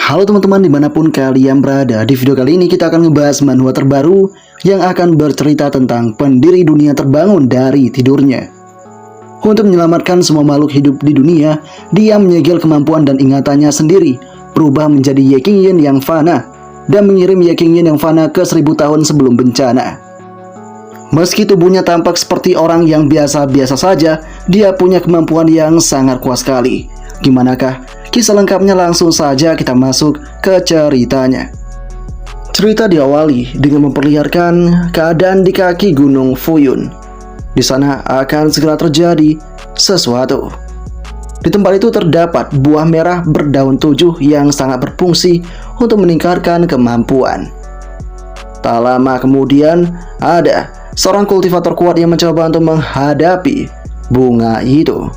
Halo teman-teman dimanapun kalian berada. Di video kali ini kita akan ngebahas manhwa terbaru yang akan bercerita tentang pendiri dunia terbangun dari tidurnya. Untuk menyelamatkan semua makhluk hidup di dunia, dia menyegel kemampuan dan ingatannya sendiri, berubah menjadi Ye Qingyan yang fana, dan mengirim Ye Qingyan yang fana ke 1000 tahun sebelum bencana. Meski tubuhnya tampak seperti orang yang biasa-biasa saja, dia punya kemampuan yang sangat kuat sekali. Gimanakah kisah lengkapnya? Langsung saja kita masuk ke ceritanya. Cerita diawali dengan memperlihatkan keadaan di kaki Gunung Fuyun. Di sana akan segera terjadi sesuatu. Di tempat itu terdapat buah merah berdaun 7 yang sangat berfungsi untuk meningkatkan kemampuan. Tak lama kemudian, ada seorang kultivator kuat yang mencoba untuk menghadapi bunga itu.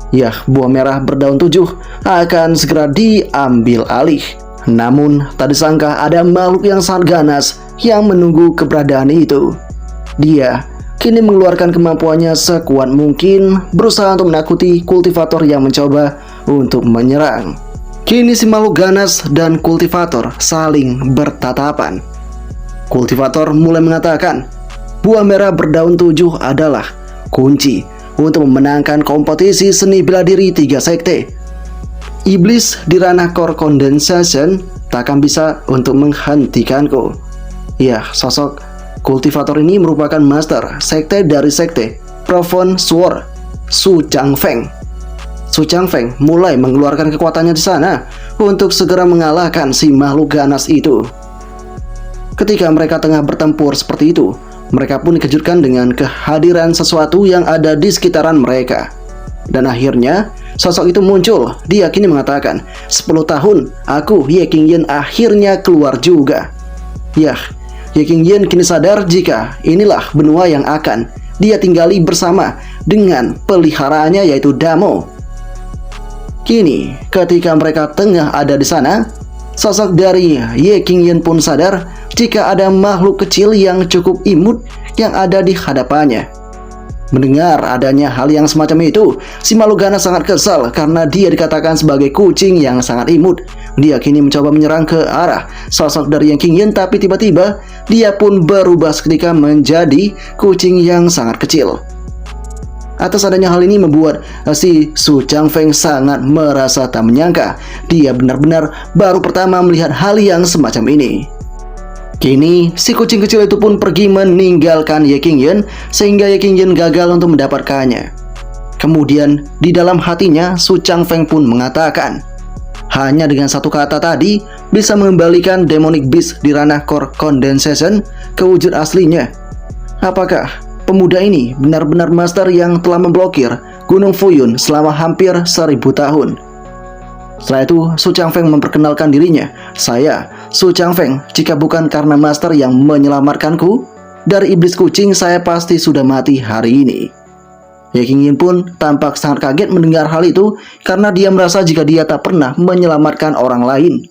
Ya, buah merah berdaun 7 akan segera diambil alih. Namun, tak disangka ada makhluk yang sangat ganas yang menunggu keberadaan itu. Dia kini mengeluarkan kemampuannya sekuat mungkin, berusaha untuk menakuti kultivator yang mencoba untuk menyerang. Kini si makhluk ganas dan kultivator saling bertatapan. Kultivator mulai mengatakan, buah merah berdaun 7 adalah kunci untuk memenangkan kompetisi seni bela diri 3 sekte. Iblis di ranah core condensation takkan bisa untuk menghentikanku. Ya, sosok kultivator ini merupakan master sekte dari sekte Profound Sword, Su Changfeng. Su Changfeng mulai mengeluarkan kekuatannya di sana untuk segera mengalahkan si makhluk ganas itu. Ketika mereka tengah bertempur seperti itu, mereka pun dikejutkan dengan kehadiran sesuatu yang ada di sekitaran mereka. Dan akhirnya, sosok itu muncul. Dia kini mengatakan, 10 tahun, aku, Ye Qingyan, akhirnya keluar juga. Yah, Ye Qingyan kini sadar jika inilah benua yang akan dia tinggali bersama dengan peliharaannya yaitu Damo. Kini, ketika mereka tengah ada di sana, sosok dari Ye Qingyan pun sadar jika ada makhluk kecil yang cukup imut yang ada di hadapannya. Mendengar adanya hal yang semacam itu, si makhluk ganas sangat kesal karena dia dikatakan sebagai kucing yang sangat imut. Dia kini mencoba menyerang ke arah sosok dari Ye Qingyan, tapi tiba-tiba dia pun berubah seketika menjadi kucing yang sangat kecil. Atas adanya hal ini membuat si Su Changfeng sangat merasa tak menyangka. Dia benar-benar baru pertama melihat hal yang semacam ini. Kini, si kucing kecil itu pun pergi meninggalkan Ye Qingyan sehingga Ye Qingyan gagal untuk mendapatkannya. Kemudian, di dalam hatinya, Su Changfeng pun mengatakan, hanya dengan satu kata tadi bisa mengembalikan demonic beast di ranah core condensation ke wujud aslinya. Apakah pemuda ini benar-benar master yang telah memblokir Gunung Fuyun selama hampir 1000 tahun? Setelah itu, Su Changfeng memperkenalkan dirinya. Saya, Su Changfeng, jika bukan karena master yang menyelamatkanku dari iblis kucing, saya pasti sudah mati hari ini. Ye Qingyan pun tampak sangat kaget mendengar hal itu karena dia merasa jika dia tak pernah menyelamatkan orang lain.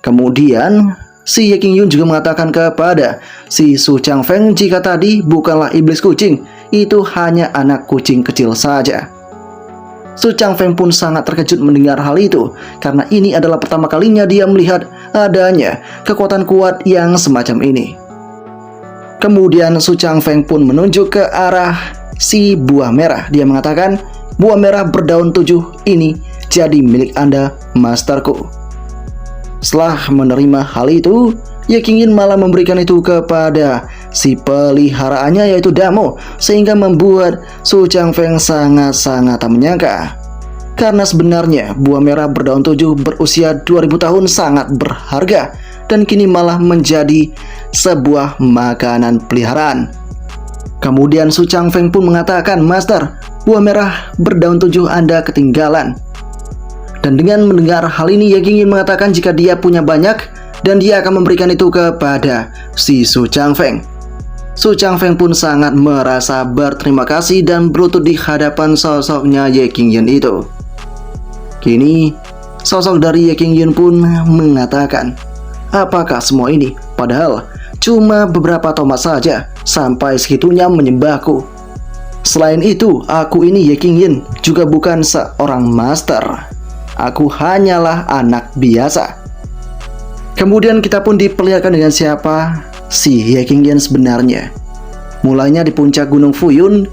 Kemudian, si Ye Qingyan juga mengatakan kepada si Su Changfeng jika tadi bukanlah iblis kucing, itu hanya anak kucing kecil saja. Su Changfeng pun sangat terkejut mendengar hal itu karena ini adalah pertama kalinya dia melihat adanya kekuatan kuat yang semacam ini. Kemudian Su Changfeng pun menunjuk ke arah si buah merah. Dia mengatakan, buah merah berdaun 7 ini jadi milik Anda, masterku. Setelah menerima hal itu, Ye Qingyan malah memberikan itu kepada si peliharaannya yaitu Damo, sehingga membuat Su Changfeng sangat-sangat tak menyangka. Karena sebenarnya buah merah berdaun 7 berusia 2000 tahun sangat berharga dan kini malah menjadi sebuah makanan peliharaan. Kemudian Su Changfeng pun mengatakan, master, buah merah berdaun 7 Anda ketinggalan. Dan dengan mendengar hal ini, Ye Qingyan mengatakan jika dia punya banyak dan dia akan memberikan itu kepada si Su Changfeng. Su Changfeng pun sangat merasa berterima kasih dan berlutut di hadapan sosoknya Ye Qingyan itu. Kini, sosok dari Ye Qingyan pun mengatakan, apakah semua ini? Padahal cuma beberapa tomat saja, sampai segitunya menyembahku. Selain itu, aku ini Ye Qingyan juga bukan seorang master. Aku hanyalah anak biasa. Kemudian kita pun diperlihatkan dengan siapa si Ye Qingyan sebenarnya. Mulanya di puncak Gunung Fuyun,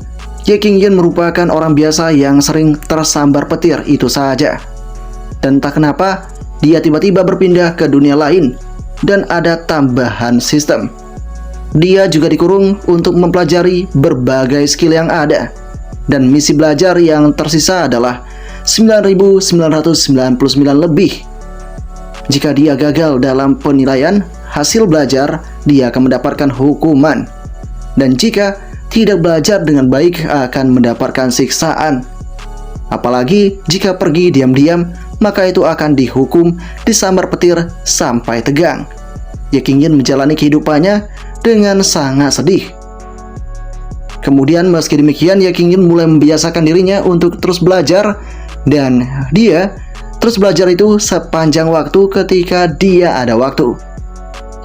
Ye Qingyan merupakan orang biasa yang sering tersambar petir itu saja. Dan tak kenapa, dia tiba-tiba berpindah ke dunia lain dan ada tambahan sistem. Dia juga dikurung untuk mempelajari berbagai skill yang ada. Dan misi belajar yang tersisa adalah 9.999 lebih. Jika dia gagal dalam penilaian hasil belajar, dia akan mendapatkan hukuman. Dan jika tidak belajar dengan baik, akan mendapatkan siksaan. Apalagi jika pergi diam-diam, maka itu akan dihukum disambar petir sampai tegang. Ye Qingyan menjalani kehidupannya dengan sangat sedih. Kemudian meski demikian, Ye Qingyan mulai membiasakan dirinya untuk terus belajar. Dan dia terus belajar itu sepanjang waktu ketika dia ada waktu.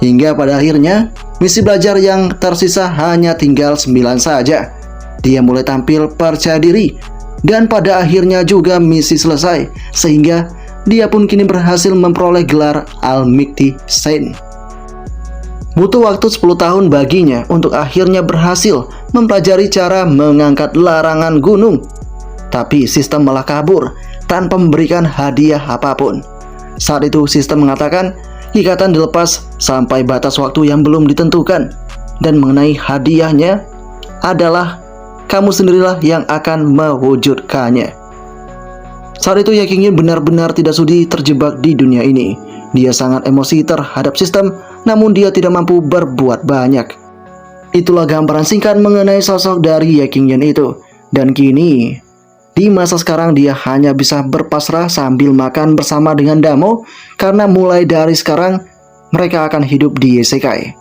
Hingga pada akhirnya, misi belajar yang tersisa hanya tinggal 9 saja. Dia mulai tampil percaya diri. Dan pada akhirnya juga misi selesai. Sehingga dia pun kini berhasil memperoleh gelar Al-Mikti Saint. Butuh waktu 10 tahun baginya untuk akhirnya berhasil mempelajari cara mengangkat larangan gunung. Tapi sistem malah kabur tanpa memberikan hadiah apapun. Saat itu sistem mengatakan ikatan dilepas sampai batas waktu yang belum ditentukan. Dan mengenai hadiahnya adalah kamu sendirilah yang akan mewujudkannya. Saat itu Ye Qingyan benar-benar tidak sudi terjebak di dunia ini. Dia sangat emosi terhadap sistem, namun dia tidak mampu berbuat banyak. Itulah gambaran singkat mengenai sosok dari Ye Qingyan itu. Dan kini, di masa sekarang dia hanya bisa berpasrah sambil makan bersama dengan Damo, karena mulai dari sekarang mereka akan hidup di isekai.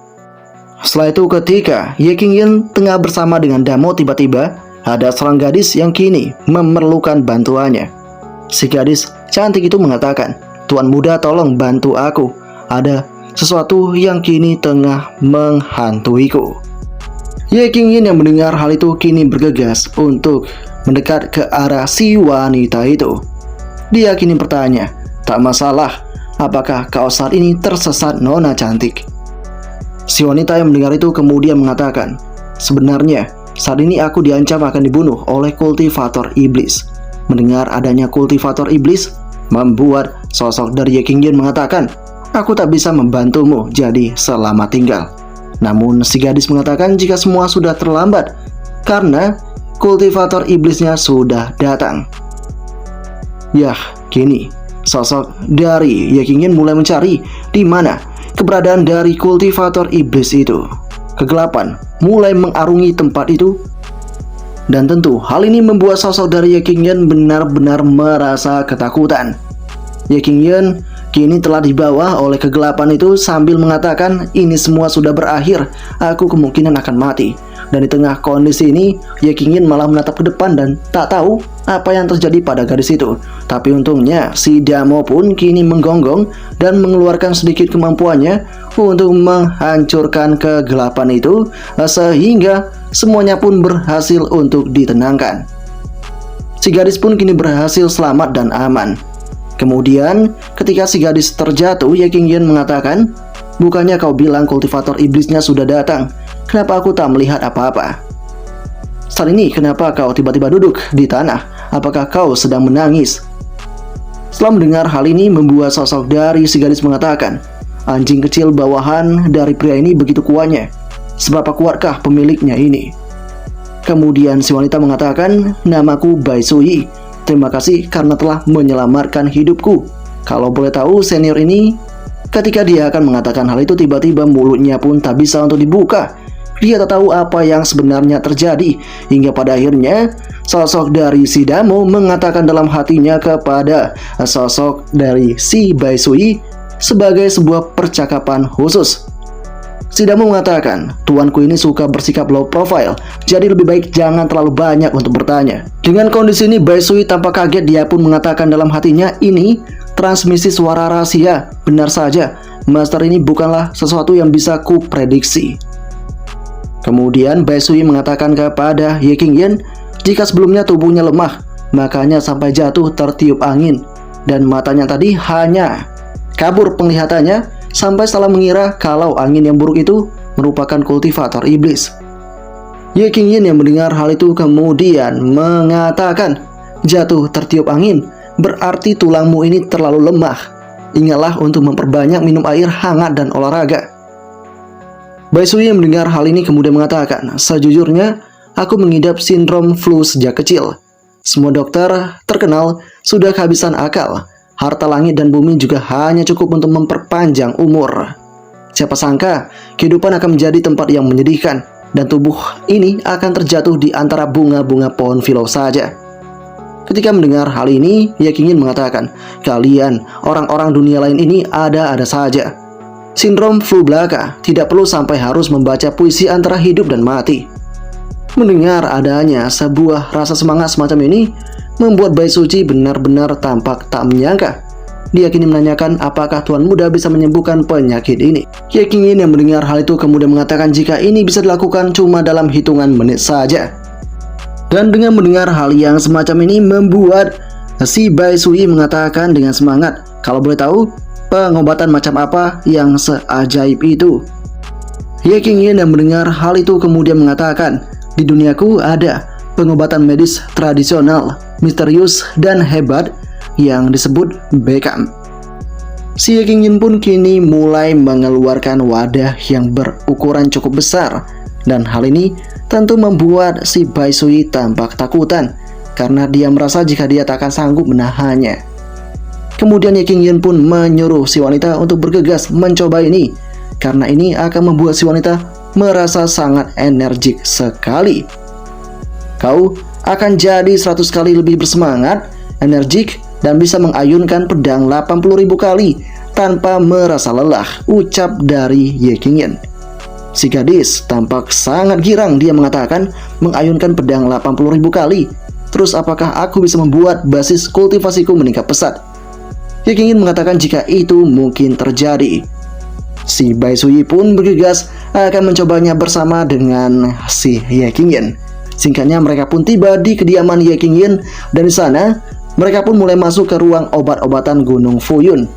Setelah itu ketika Ye Qingyan tengah bersama dengan Damo, tiba-tiba ada seorang gadis yang kini memerlukan bantuannya. Si gadis cantik itu mengatakan, "Tuan muda, tolong bantu aku. Ada sesuatu yang kini tengah menghantuiku." Ye Qingyan yang mendengar hal itu kini bergegas untuk mendekat ke arah si wanita itu. Dia kini bertanya, "Tak masalah, apakah kau saat ini tersesat, nona cantik?" Si wanita yang mendengar itu kemudian mengatakan, "Sebenarnya saat ini aku diancam akan dibunuh oleh kultivator iblis." Mendengar adanya kultivator iblis membuat sosok dari Ye Qingyan mengatakan, "Aku tak bisa membantumu, jadi selamat tinggal." Namun si gadis mengatakan jika semua sudah terlambat karena kultivator iblisnya sudah datang. Yah, kini sosok dari Ye Qingyan mulai mencari di mana keberadaan dari kultivator iblis itu. Kegelapan mulai mengarungi tempat itu. Dan tentu hal ini membuat sosok dari Ye Qingyan benar-benar merasa ketakutan. Ye Qingyan kini telah dibawa oleh kegelapan itu sambil mengatakan, "Ini semua sudah berakhir, aku kemungkinan akan mati." Dan di tengah kondisi ini, Ye Qingyan malah menatap ke depan dan tak tahu apa yang terjadi pada gadis itu. Tapi untungnya si Damo pun kini menggonggong dan mengeluarkan sedikit kemampuannya untuk menghancurkan kegelapan itu, sehingga semuanya pun berhasil untuk ditenangkan. Si gadis pun kini berhasil selamat dan aman. Kemudian ketika si gadis terjatuh, Ye Qingyan mengatakan, "Bukannya kau bilang kultivator iblisnya sudah datang? Kenapa aku tak melihat apa-apa? Saat ini kenapa kau tiba-tiba duduk di tanah? Apakah kau sedang menangis?" Setelah mendengar hal ini membuat sosok dari si gadis mengatakan, "Anjing kecil bawahan dari pria ini begitu kuatnya. Seberapa kuatkah pemiliknya ini?" Kemudian si wanita mengatakan, "Namaku Bai Sui. Terima kasih karena telah menyelamatkan hidupku." Kalau boleh tahu, senior ini ketika dia akan mengatakan hal itu, tiba-tiba mulutnya pun tak bisa untuk dibuka. Dia tak tahu apa yang sebenarnya terjadi. Hingga pada akhirnya sosok dari si Damo mengatakan dalam hatinya kepada sosok dari si Bai Sui sebagai sebuah percakapan khusus. Si Damo mengatakan, "Tuanku ini suka bersikap low profile, jadi lebih baik jangan terlalu banyak untuk bertanya." Dengan kondisi ini, Bai Sui tampak kaget. Dia pun mengatakan dalam hatinya, "Ini transmisi suara rahasia. Benar saja, master ini bukanlah sesuatu yang bisa ku prediksi." Kemudian Bai Sui mengatakan kepada Ye Qingyan, jika sebelumnya tubuhnya lemah, makanya sampai jatuh tertiup angin. dan matanya tadi hanya kabur penglihatannya sampai salah mengira kalau angin yang buruk itu merupakan kultivator iblis. Ye Qingyin yang mendengar hal itu kemudian mengatakan, "Jatuh tertiup angin, berarti tulangmu ini terlalu lemah. Ingatlah untuk memperbanyak minum air hangat dan olahraga." Bai Sui yang mendengar hal ini kemudian mengatakan, "Sejujurnya, aku mengidap sindrom flu sejak kecil. Semua dokter terkenal sudah kehabisan akal. Harta langit dan bumi juga hanya cukup untuk memperpanjang umur. Siapa sangka kehidupan akan menjadi tempat yang menyedihkan dan tubuh ini akan terjatuh di antara bunga-bunga pohon filau saja." Ketika mendengar hal ini, Ye Qingyin mengatakan, "Kalian, orang-orang dunia lain ini ada-ada saja. Sindrom flu belaka, tidak perlu sampai harus membaca puisi antara hidup dan mati." Mendengar adanya sebuah rasa semangat semacam ini membuat Bai Suci benar-benar tampak tak menyangka. Dia kini menanyakan apakah Tuan Muda bisa menyembuhkan penyakit ini. Ye Qingyin yang mendengar hal itu kemudian mengatakan jika ini bisa dilakukan cuma dalam hitungan menit saja. Dan dengan mendengar hal yang semacam ini membuat si Bai Sui mengatakan dengan semangat, "Kalau boleh tahu, pengobatan macam apa yang seajaib itu?" Ye Qingyin yang mendengar hal itu kemudian mengatakan, "Di duniaku ada pengobatan medis tradisional, misterius, dan hebat yang disebut Bekam." Si Ye Qingyin pun kini mulai mengeluarkan wadah yang berukuran cukup besar, dan hal ini tentu membuat si Bai Sui tampak takutan karena dia merasa jika dia tak akan sanggup menahannya. Kemudian Ye Qingyin pun menyuruh si wanita untuk bergegas mencoba ini karena ini akan membuat si wanita merasa sangat energik sekali. "Kau akan jadi 100 kali lebih bersemangat, energik, dan bisa mengayunkan pedang 80.000 kali tanpa merasa lelah," ucap dari Ye Qingyin. Si gadis tampak sangat girang. Dia mengatakan, "Mengayunkan pedang 80.000 kali? Terus apakah aku bisa membuat basis kultivasiku meningkat pesat?" Ye Qingyin mengatakan jika itu mungkin terjadi. Si Bai Sui pun bergegas akan mencobanya bersama dengan si Ye Qingyin. Singkatnya mereka pun tiba di kediaman Ye Qingyin, dan di sana mereka pun mulai masuk ke ruang obat-obatan Gunung Fuyun.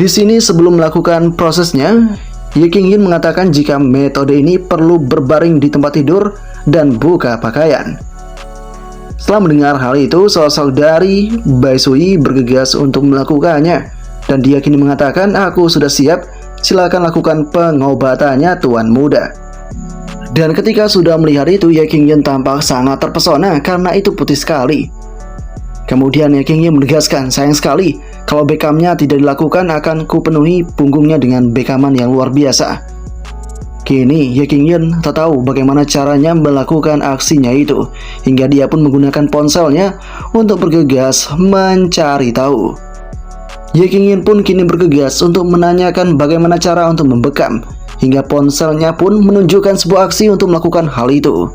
Di sini sebelum melakukan prosesnya, Ye Qingyin mengatakan jika metode ini perlu berbaring di tempat tidur dan buka pakaian. Setelah mendengar hal itu, sosok dari Bai Sui bergegas untuk melakukannya, dan dia kini mengatakan, "Aku sudah siap. Silakan lakukan pengobatannya, Tuan Muda." Dan ketika sudah melihat itu, Ye Qingyin tampak sangat terpesona karena itu putih sekali. Kemudian Ye Qingyin menegaskan, "Sayang sekali, kalau bekamnya tidak dilakukan akan kupenuhi punggungnya dengan bekaman yang luar biasa." Kini Ye Qingyin tak tahu bagaimana caranya melakukan aksinya itu, hingga dia pun menggunakan ponselnya untuk bergegas mencari tahu. Ye Qingyin pun kini bergegas untuk menanyakan bagaimana cara untuk membekam, hingga ponselnya pun menunjukkan sebuah aksi untuk melakukan hal itu.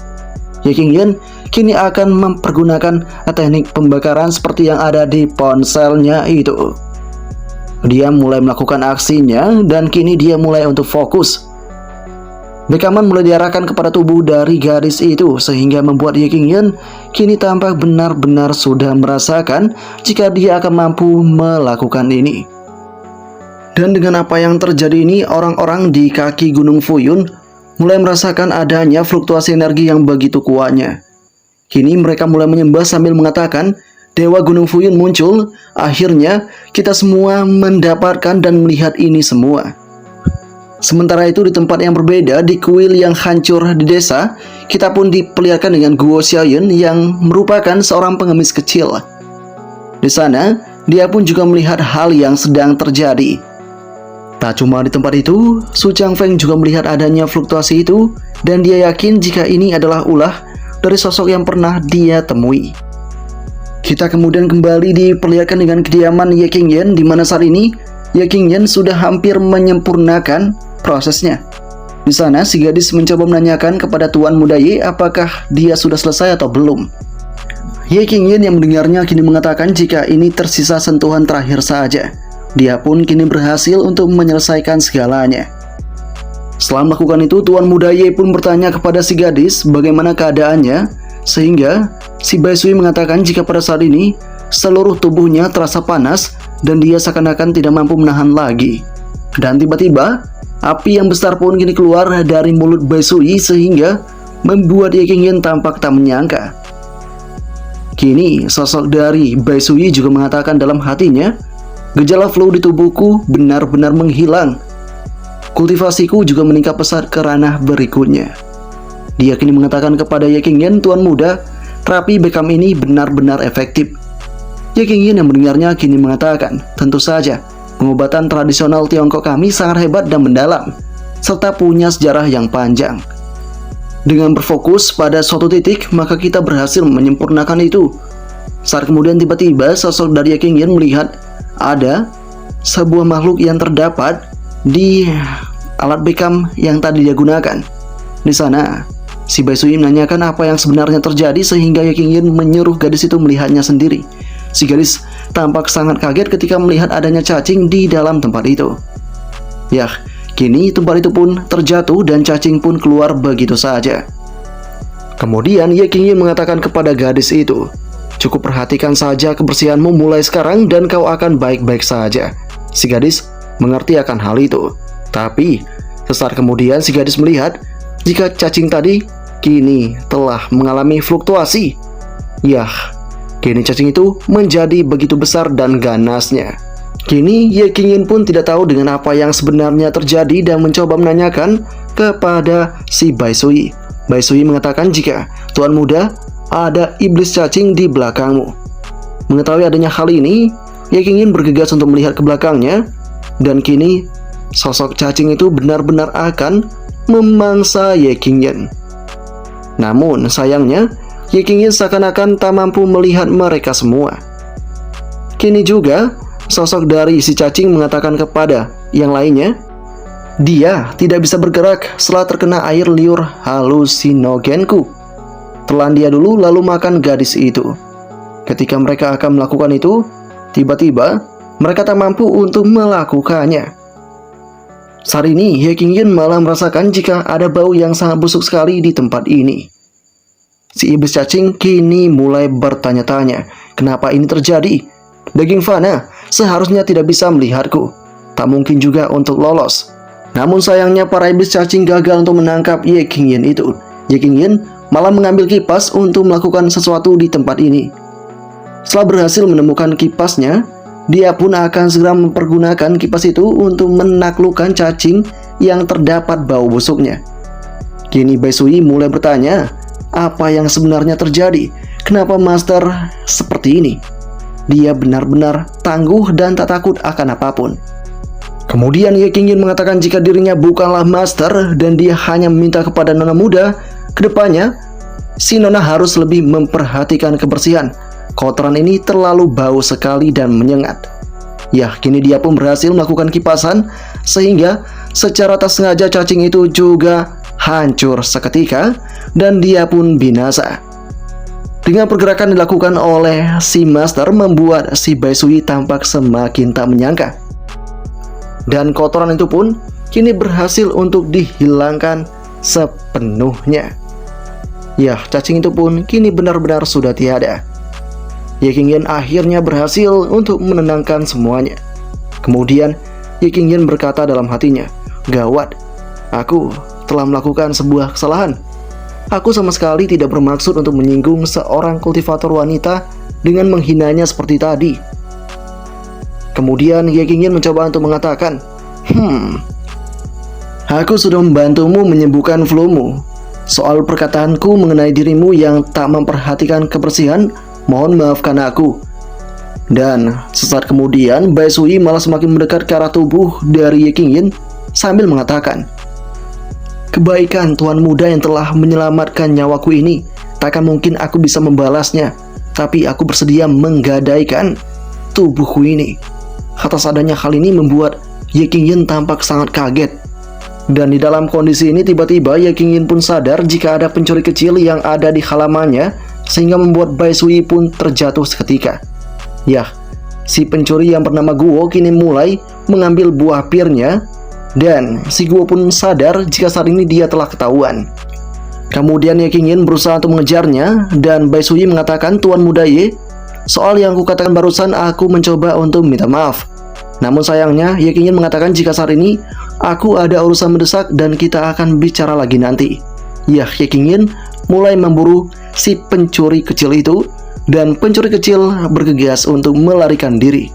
Ye Qingyin kini akan mempergunakan teknik pembakaran seperti yang ada di ponselnya itu. Dia mulai melakukan aksinya dan kini dia mulai untuk fokus. Bekaman mulai diarahkan kepada tubuh dari gadis itu sehingga membuat Ye Qingyin kini tampak benar-benar sudah merasakan jika dia akan mampu melakukan ini. Dan dengan apa yang terjadi ini, orang-orang di kaki Gunung Fuyun mulai merasakan adanya fluktuasi energi yang begitu kuatnya. Kini mereka mulai menyembah sambil mengatakan, "Dewa Gunung Fuyun muncul, akhirnya kita semua mendapatkan dan melihat ini semua." Sementara itu di tempat yang berbeda, di kuil yang hancur di desa, kita pun diperlihatkan dengan Guo Xiaoyun yang merupakan seorang pengemis kecil. Di sana, dia pun juga melihat hal yang sedang terjadi. Tak cuma di tempat itu, Su Changfeng juga melihat adanya fluktuasi itu, dan dia yakin jika ini adalah ulah dari sosok yang pernah dia temui. Kita kemudian kembali diperlihatkan dengan kediaman Ye Qingyin, di mana saat ini Ye Qingyin sudah hampir menyempurnakan prosesnya. Di sana, si gadis mencoba menanyakan kepada Tuan Muda Ye apakah dia sudah selesai atau belum. Ye Qingyin yang mendengarnya kini mengatakan jika ini tersisa sentuhan terakhir saja. Dia pun kini berhasil untuk menyelesaikan segalanya. Setelah melakukan itu, Tuan Muda Ye pun bertanya kepada si gadis bagaimana keadaannya, sehingga si Bai Sui mengatakan jika pada saat ini seluruh tubuhnya terasa panas dan dia seakan-akan tidak mampu menahan lagi. Dan tiba-tiba, api yang besar pun kini keluar dari mulut Bai Sui sehingga membuat Ye Qingyan tampak tak menyangka. Kini, sosok dari Bai Sui juga mengatakan dalam hatinya, gejala flu di tubuhku benar-benar menghilang. Kultivasiku juga meningkat pesat ke ranah berikutnya. Dia kini mengatakan kepada Ye Qingyan, "Tuan muda, terapi bekam ini benar-benar efektif." Ye Qingyan yang mendengarnya kini mengatakan, "Tentu saja, pengobatan tradisional Tiongkok kami sangat hebat dan mendalam, serta punya sejarah yang panjang. Dengan berfokus pada suatu titik, maka kita berhasil menyempurnakan itu." Saat kemudian tiba-tiba sosok dari Ye Qingyan melihat ada sebuah makhluk yang terdapat di alat bekam yang tadi dia gunakan. Di sana, si Bai Sui menanyakan apa yang sebenarnya terjadi sehingga Ye Qingyan menyuruh gadis itu melihatnya sendiri. Si gadis tampak sangat kaget ketika melihat adanya cacing di dalam tempat itu. Yah, kini tempat itu pun terjatuh dan cacing pun keluar begitu saja. Kemudian Ye Qingyan mengatakan kepada gadis itu, "Cukup perhatikan saja kebersihanmu mulai sekarang dan kau akan baik-baik saja." Si gadis mengerti akan hal itu. Tapi, sesaat kemudian si gadis melihat jika cacing tadi kini telah mengalami fluktuasi. Yah, kini cacing itu menjadi begitu besar dan ganasnya. Kini Ye Qingyan pun tidak tahu dengan apa yang sebenarnya terjadi dan mencoba menanyakan kepada si Bai Sui. Bai Sui mengatakan jika, "Tuan muda, ada iblis cacing di belakangmu." Mengetahui adanya hal ini, Ye Qingyan bergegas untuk melihat ke belakangnya, dan kini sosok cacing itu benar-benar akan memangsa Ye Qingyan. Namun sayangnya, Ye Qingyan seakan-akan tak mampu melihat mereka semua. Kini juga, sosok dari si cacing mengatakan kepada yang lainnya, dia tidak bisa bergerak setelah terkena air liur halusinogenku. Telan dia dulu lalu makan gadis itu. Ketika mereka akan melakukan itu, tiba-tiba mereka tak mampu untuk melakukannya. Saat ini, Ye Qingyan malah merasakan jika ada bau yang sangat busuk sekali di tempat ini. Si iblis cacing kini mulai bertanya-tanya, kenapa ini terjadi? Daging fana seharusnya tidak bisa melihatku. Tak mungkin juga untuk lolos. Namun sayangnya para iblis cacing gagal untuk menangkap Ye Qingyan itu. Ye Qingyan malah mengambil kipas untuk melakukan sesuatu di tempat ini. Setelah berhasil menemukan kipasnya, dia pun akan segera mempergunakan kipas itu untuk menaklukkan cacing yang terdapat bau busuknya. Kini Bai Sui mulai bertanya, apa yang sebenarnya terjadi? Kenapa Master seperti ini? Dia benar-benar tangguh dan tak takut akan apapun. Kemudian Ye Qingyan mengatakan jika dirinya bukanlah Master dan dia hanya meminta kepada nona muda, kedepannya si nona harus lebih memperhatikan kebersihan. Kotoran ini terlalu bau sekali dan menyengat. Yah, kini dia pun berhasil melakukan kipasan sehingga secara tak sengaja cacing itu juga hancur seketika dan dia pun binasa. Dengan pergerakan dilakukan oleh si Master membuat si Bai Sui tampak semakin tak menyangka. Dan kotoran itu pun kini berhasil untuk dihilangkan sepenuhnya. Yah, cacing itu pun kini benar-benar sudah tiada. Ye Qingyan akhirnya berhasil untuk menenangkan semuanya. Kemudian Ye Qingyan berkata dalam hatinya, "Gawat, aku telah melakukan sebuah kesalahan. Aku sama sekali tidak bermaksud untuk menyinggung seorang kultivator wanita dengan menghinanya seperti tadi." Kemudian Ye Qingyan mencoba untuk mengatakan, Aku sudah membantumu menyembuhkan flu-mu. Soal perkataanku mengenai dirimu yang tak memperhatikan kebersihan, mohon maafkan aku." Dan sesaat kemudian Bai Sui malah semakin mendekat ke arah tubuh dari Ye Qingyan sambil mengatakan, "Kebaikan tuan muda yang telah menyelamatkan nyawaku ini, takkan mungkin aku bisa membalasnya. Tapi aku bersedia menggadaikan tubuhku ini." Atas adanya hal ini membuat Ye Qingyan tampak sangat kaget. Dan di dalam kondisi ini tiba-tiba Ye Qingyan pun sadar jika ada pencuri kecil yang ada di halamannya, sehingga membuat Bai Sui pun terjatuh seketika. Yah, si pencuri yang bernama Guo kini mulai mengambil buah pirnya, dan si Guo pun sadar jika saat ini dia telah ketahuan. Kemudian Ye Qingyan berusaha untuk mengejarnya, dan Bai Sui mengatakan, "Tuan muda Ye, Soal yang kukatakan barusan, aku mencoba untuk minta maaf. Namun sayangnya, Ye Qingyan mengatakan jika saat ini aku ada urusan mendesak dan kita akan bicara lagi nanti. Ya, Ye Qingyan mulai memburu si pencuri kecil itu, dan pencuri kecil bergegas untuk melarikan diri.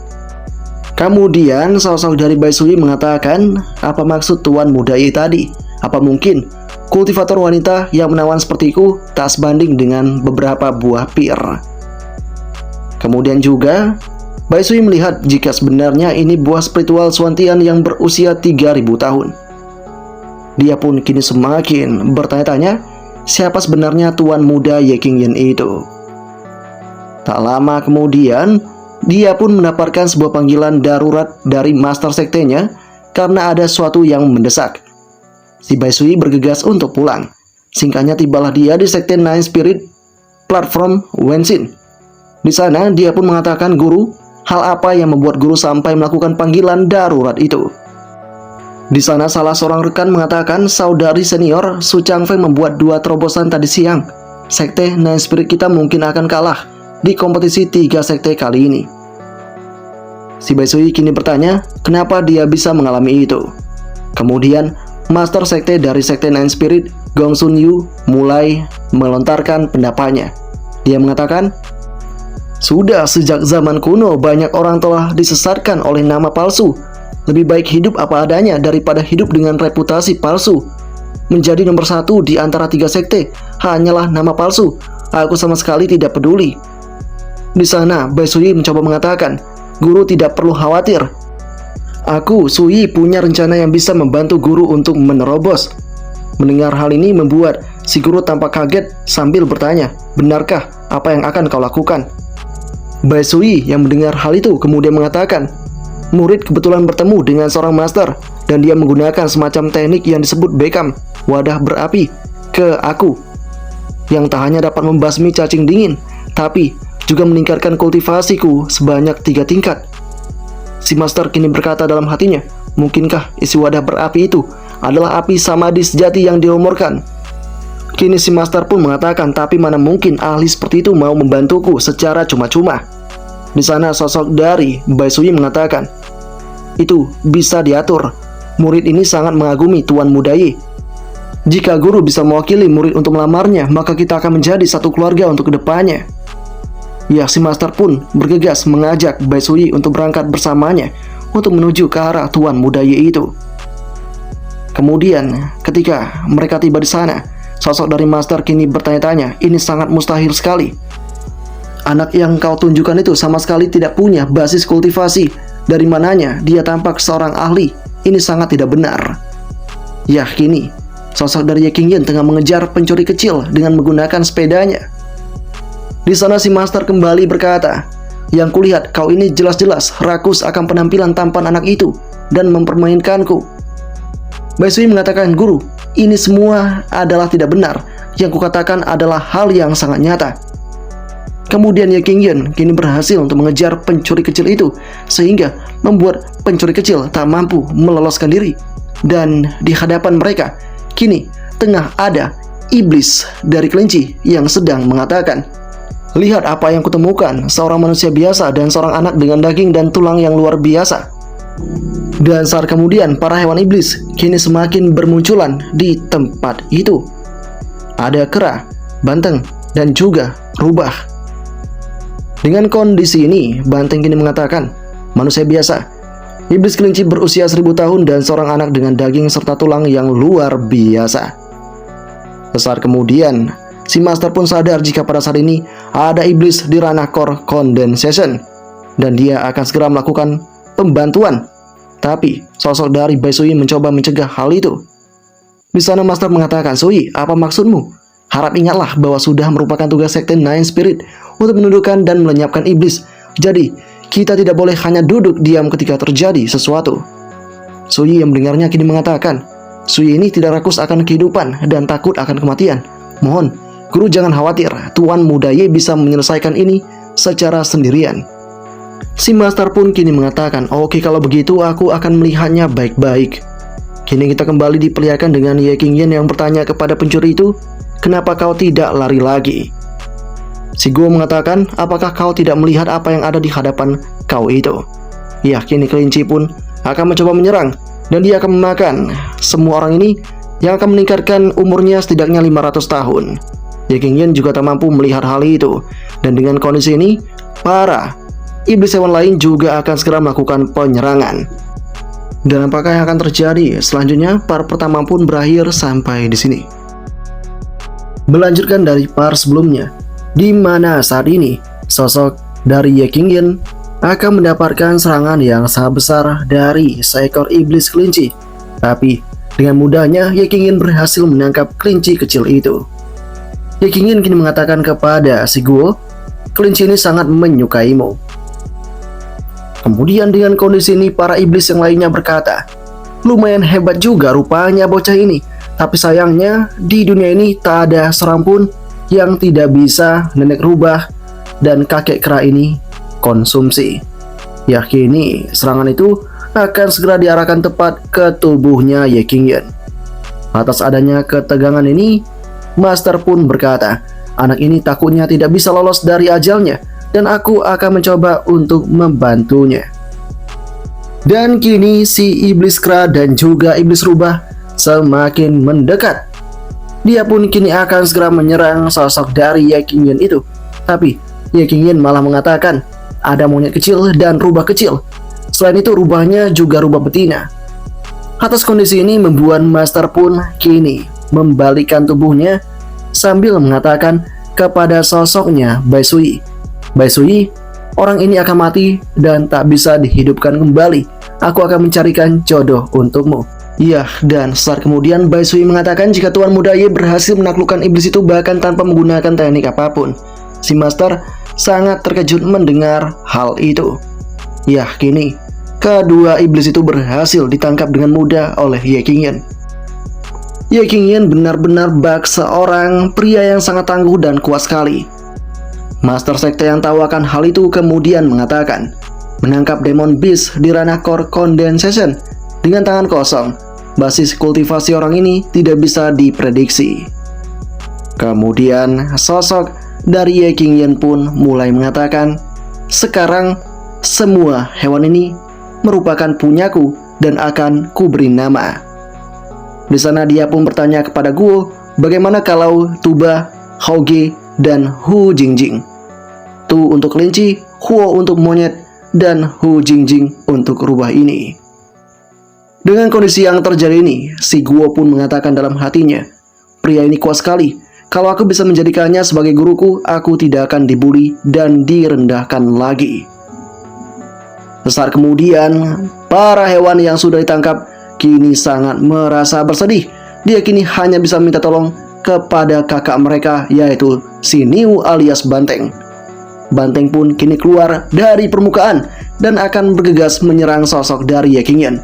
Kemudian sosok dari Bai Sui mengatakan, apa maksud tuan muda Ye tadi? Apa mungkin kultivator wanita yang menawan sepertiku tak sebanding dengan beberapa buah pir? Kemudian juga Bai Sui melihat jika sebenarnya ini buah spiritual Xuantian yang berusia 3000 tahun. Dia pun kini semakin bertanya-tanya, siapa sebenarnya tuan muda Ye Qingyan itu? Tak lama kemudian, dia pun mendapatkan sebuah panggilan darurat dari master sektenya karena ada sesuatu yang mendesak. Si Bai Sui bergegas untuk pulang. Singkatnya tibalah dia di sekte Nine Spirit platform Wenshin. Di sana dia pun mengatakan, guru, hal apa yang membuat guru sampai melakukan panggilan darurat itu? Di sana salah seorang rekan mengatakan saudari senior Su Changfeng membuat 2 terobosan tadi siang. Sekte Nine Spirit kita mungkin akan kalah di kompetisi 3 sekte kali ini. Si Bai Sui kini bertanya, kenapa dia bisa mengalami itu? Kemudian master sekte dari sekte Nine Spirit, Gong Sun Yu, mulai melontarkan pendapatnya. Dia mengatakan, sudah sejak zaman kuno banyak orang telah disesatkan oleh nama palsu. Lebih baik hidup apa adanya daripada hidup dengan reputasi palsu. Menjadi nomor 1 di antara 3 sekte hanyalah nama palsu. Aku sama sekali tidak peduli. Di sana Bai Sui mencoba mengatakan, guru tidak perlu khawatir. Aku, Sui, punya rencana yang bisa membantu guru untuk menerobos. Mendengar hal ini membuat si guru tampak kaget sambil bertanya, benarkah apa yang akan kau lakukan? Bai Sui yang mendengar hal itu kemudian mengatakan, murid kebetulan bertemu dengan seorang master dan dia menggunakan semacam teknik yang disebut bekam, wadah berapi, ke aku, yang tak hanya dapat membasmi cacing dingin, tapi juga meningkatkan kultivasiku sebanyak 3 tingkat. Si master kini berkata dalam hatinya, mungkinkah isi wadah berapi itu adalah api samadhi sejati yang diumurkan? Kini si master pun mengatakan, tapi mana mungkin ahli seperti itu mau membantuku secara cuma-cuma. Di sana sosok dari Bai Sui mengatakan, itu bisa diatur. Murid ini sangat mengagumi tuan muda Ye. Jika guru bisa mewakili murid untuk melamarnya, maka kita akan menjadi satu keluarga untuk kedepannya. Ya, si master pun bergegas mengajak Bai Sui untuk berangkat bersamanya untuk menuju ke arah tuan muda Ye itu. Kemudian ketika mereka tiba di sana, sosok dari master kini bertanya-tanya, ini sangat mustahil sekali. Anak yang kau tunjukkan itu sama sekali tidak punya basis kultivasi. Dari mananya dia tampak seorang ahli? Ini sangat tidak benar. Ya, kini sosok dari Ye Qingyan tengah mengejar pencuri kecil dengan menggunakan sepedanya. Di sana si master kembali berkata, yang kulihat kau ini jelas-jelas rakus akan penampilan tampan anak itu dan mempermainkanku. Bai Sui mengatakan, guru, ini semua adalah tidak benar. Yang kukatakan adalah hal yang sangat nyata. Kemudian Ye Qingyan kini berhasil untuk mengejar pencuri kecil itu, sehingga membuat pencuri kecil tak mampu meloloskan diri. Dan di hadapan mereka kini tengah ada iblis dari kelinci yang sedang mengatakan, lihat apa yang kutemukan, seorang manusia biasa dan seorang anak dengan daging dan tulang yang luar biasa. Dan saat kemudian para hewan iblis kini semakin bermunculan di tempat itu. Ada kera, banteng, dan juga rubah. Dengan kondisi ini, banteng kini mengatakan, manusia biasa, iblis kelinci berusia 1000 tahun dan seorang anak dengan daging serta tulang yang luar biasa. Saat kemudian, si master pun sadar jika pada saat ini ada iblis di ranah core condensation dan dia akan segera melakukan pembantuan. Tapi sosok dari Bai Sui mencoba mencegah hal itu. Di sana master mengatakan, Sui, apa maksudmu? Harap ingatlah bahwa sudah merupakan tugas sekte Nine Spirit untuk menundukkan dan melenyapkan iblis. Jadi kita tidak boleh hanya duduk diam ketika terjadi sesuatu. Sui yang mendengarnya kini mengatakan, Sui ini tidak rakus akan kehidupan dan takut akan kematian. Mohon, guru jangan khawatir, tuan muda Ye bisa menyelesaikan ini secara sendirian. Si master pun kini mengatakan, oke, kalau begitu aku akan melihatnya baik-baik. Kini kita kembali diperlihatkan dengan Ye Qingyan yang bertanya kepada pencuri itu, kenapa kau tidak lari lagi? Si Guo mengatakan, apakah kau tidak melihat apa yang ada di hadapan kau itu? Ya, kini kelinci pun akan mencoba menyerang, dan dia akan memakan semua orang ini yang akan meningkatkan umurnya setidaknya 500 tahun. Ye Qingyan juga tak mampu melihat hal itu, dan dengan kondisi ini, para iblis hewan lain juga akan segera melakukan penyerangan. Dan apakah yang akan terjadi selanjutnya? Part pertama pun berakhir sampai di sini. Melanjutkan dari part sebelumnya, di mana saat ini sosok dari Ye Qingyan akan mendapatkan serangan yang sangat besar dari seekor iblis kelinci. Tapi dengan mudahnya Ye Qingyan berhasil menangkap kelinci kecil itu. Ye Qingyan kini mengatakan kepada si Guo, kelinci ini sangat menyukaimu. Kemudian dengan kondisi ini para iblis yang lainnya berkata, lumayan hebat juga rupanya bocah ini. Tapi sayangnya di dunia ini tak ada seorang pun yang tidak bisa nenek rubah dan kakek kera ini konsumsi. Ya, kini serangan itu akan segera diarahkan tepat ke tubuhnya Ye Qingyan. Atas adanya ketegangan ini, Master pun berkata, anak ini takutnya tidak bisa lolos dari ajalnya, dan aku akan mencoba untuk membantunya. Dan kini si iblis kera dan juga iblis rubah semakin mendekat. Dia pun kini akan segera menyerang sosok dari Ye Qingyan itu. Tapi Ye Qingyan malah mengatakan, ada monyet kecil dan rubah kecil. Selain itu rubahnya juga rubah betina. Atas kondisi ini membuat Master pun kini membalikkan tubuhnya sambil mengatakan kepada sosoknya Bai Sui, Bai Sui, orang ini akan mati dan tak bisa dihidupkan kembali. Aku akan mencarikan jodoh untukmu. Iya, dan saat kemudian Bai Sui mengatakan jika Tuan Muda Ye berhasil menaklukkan iblis itu bahkan tanpa menggunakan teknik apapun. Si Master sangat terkejut mendengar hal itu. Ya, kini kedua iblis itu berhasil ditangkap dengan mudah oleh Ye Qingyan. Ye Qingyan benar-benar bak seorang pria yang sangat tangguh dan kuat sekali. Master Sekte yang tahu akan hal itu kemudian mengatakan, menangkap Demon Beast di ranah Core Condensation dengan tangan kosong. Basis kultivasi orang ini tidak bisa diprediksi. Kemudian sosok dari Ye Qingyan pun mulai mengatakan, sekarang semua hewan ini merupakan punyaku dan akan kuberi nama. Di sana dia pun bertanya kepada Guo, bagaimana kalau Tuba, Hauge, dan Hu Jingjing? Tu untuk kelinci, Huo untuk monyet, dan Hu Jingjing untuk rubah ini. Dengan kondisi yang terjadi ini, si Guo pun mengatakan dalam hatinya, pria ini kuat sekali. Kalau aku bisa menjadikannya sebagai guruku, aku tidak akan dibully dan direndahkan lagi. Sesaat kemudian, para hewan yang sudah ditangkap kini sangat merasa bersedih. Dia kini hanya bisa minta tolong kepada kakak mereka, yaitu si Niu alias Banteng. Banteng pun kini keluar dari permukaan dan akan bergegas menyerang sosok dari Ye Qingyan.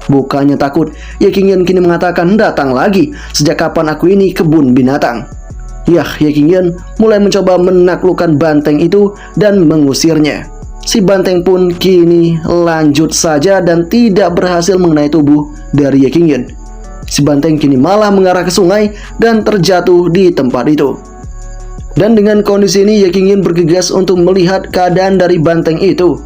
Bukannya takut, Ye Qingyan kini mengatakan, datang lagi, sejak kapan aku ini kebun binatang? Yah, Ye Qingyan mulai mencoba menaklukkan Banteng itu dan mengusirnya. Si Banteng pun kini lanjut saja dan tidak berhasil mengenai tubuh dari Ye Qingyan. Si Banteng kini malah mengarah ke sungai dan terjatuh di tempat itu. Dan dengan kondisi ini Ye Qingyan bergegas untuk melihat keadaan dari Banteng itu.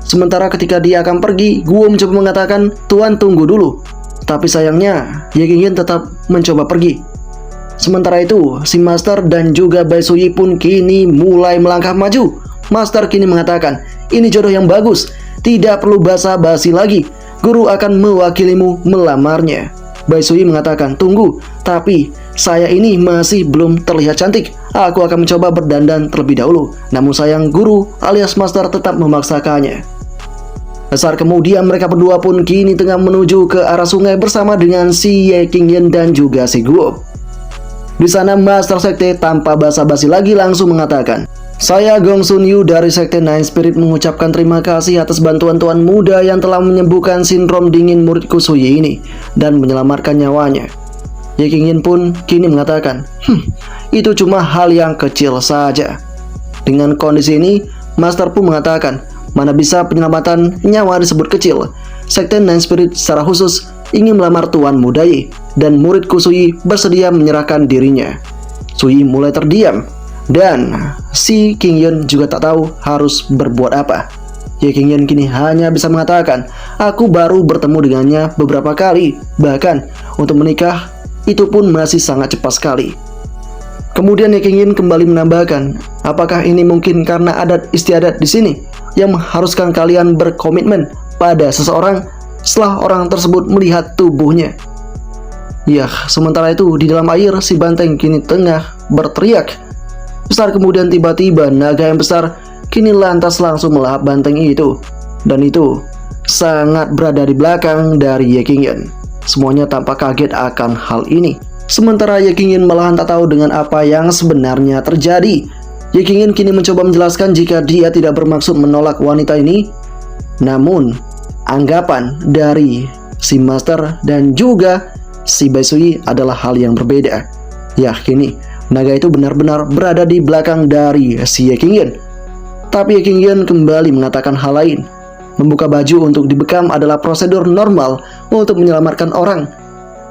Sementara ketika dia akan pergi, Guo mencoba mengatakan, Tuan tunggu dulu. Tapi sayangnya Ye Qingyan tetap mencoba pergi. Sementara itu si Master dan juga Bai Sui pun kini mulai melangkah maju. Master kini mengatakan, ini jodoh yang bagus, tidak perlu basa-basi lagi. Guru akan mewakilimu melamarnya. Bai Sui mengatakan, tunggu, tapi saya ini masih belum terlihat cantik. Aku akan mencoba berdandan terlebih dahulu. Namun sayang guru alias Master tetap memaksakannya. Saat kemudian mereka berdua pun kini tengah menuju ke arah sungai bersama dengan si Ye Qingyan dan juga si Guo. Di sana Master Sekte tanpa basa-basi lagi langsung mengatakan, saya Gong Sun Yu dari Sekte Nine Spirit mengucapkan terima kasih atas bantuan Tuan Muda yang telah menyembuhkan sindrom dingin muridku Suyi ini dan menyelamatkan nyawanya. Ye Qingyan pun kini mengatakan, itu cuma hal yang kecil saja. Dengan kondisi ini, Master pun mengatakan, mana bisa penyelamatan nyawa disebut kecil. Sekte Nine Spirit secara khusus ingin melamar Tuan Muda Ye dan muridku Suyi bersedia menyerahkan dirinya. Suyi mulai terdiam. Dan si King Yun juga tak tahu harus berbuat apa. King Yun kini hanya bisa mengatakan, aku baru bertemu dengannya beberapa kali, bahkan untuk menikah itu pun masih sangat cepat sekali. Kemudian King Yun kembali menambahkan, apakah ini mungkin karena adat istiadat di sini yang mengharuskan kalian berkomitmen pada seseorang setelah orang tersebut melihat tubuhnya? Ya, sementara itu di dalam air si banteng kini tengah berteriak besar. Kemudian tiba-tiba naga yang besar kini lantas langsung melahap banteng itu, dan itu sangat berada di belakang dari King Yun. Semuanya tampak kaget akan hal ini. Sementara King Yun malahan tak tahu dengan apa yang sebenarnya terjadi. King Yun kini mencoba menjelaskan jika dia tidak bermaksud menolak wanita ini, namun anggapan dari si Master dan juga si Baisui adalah hal yang berbeda. Ya, kini naga itu benar-benar berada di belakang dari si King Yun. Tapi King Yun kembali mengatakan hal lain. Membuka baju untuk dibekam adalah prosedur normal untuk menyelamatkan orang.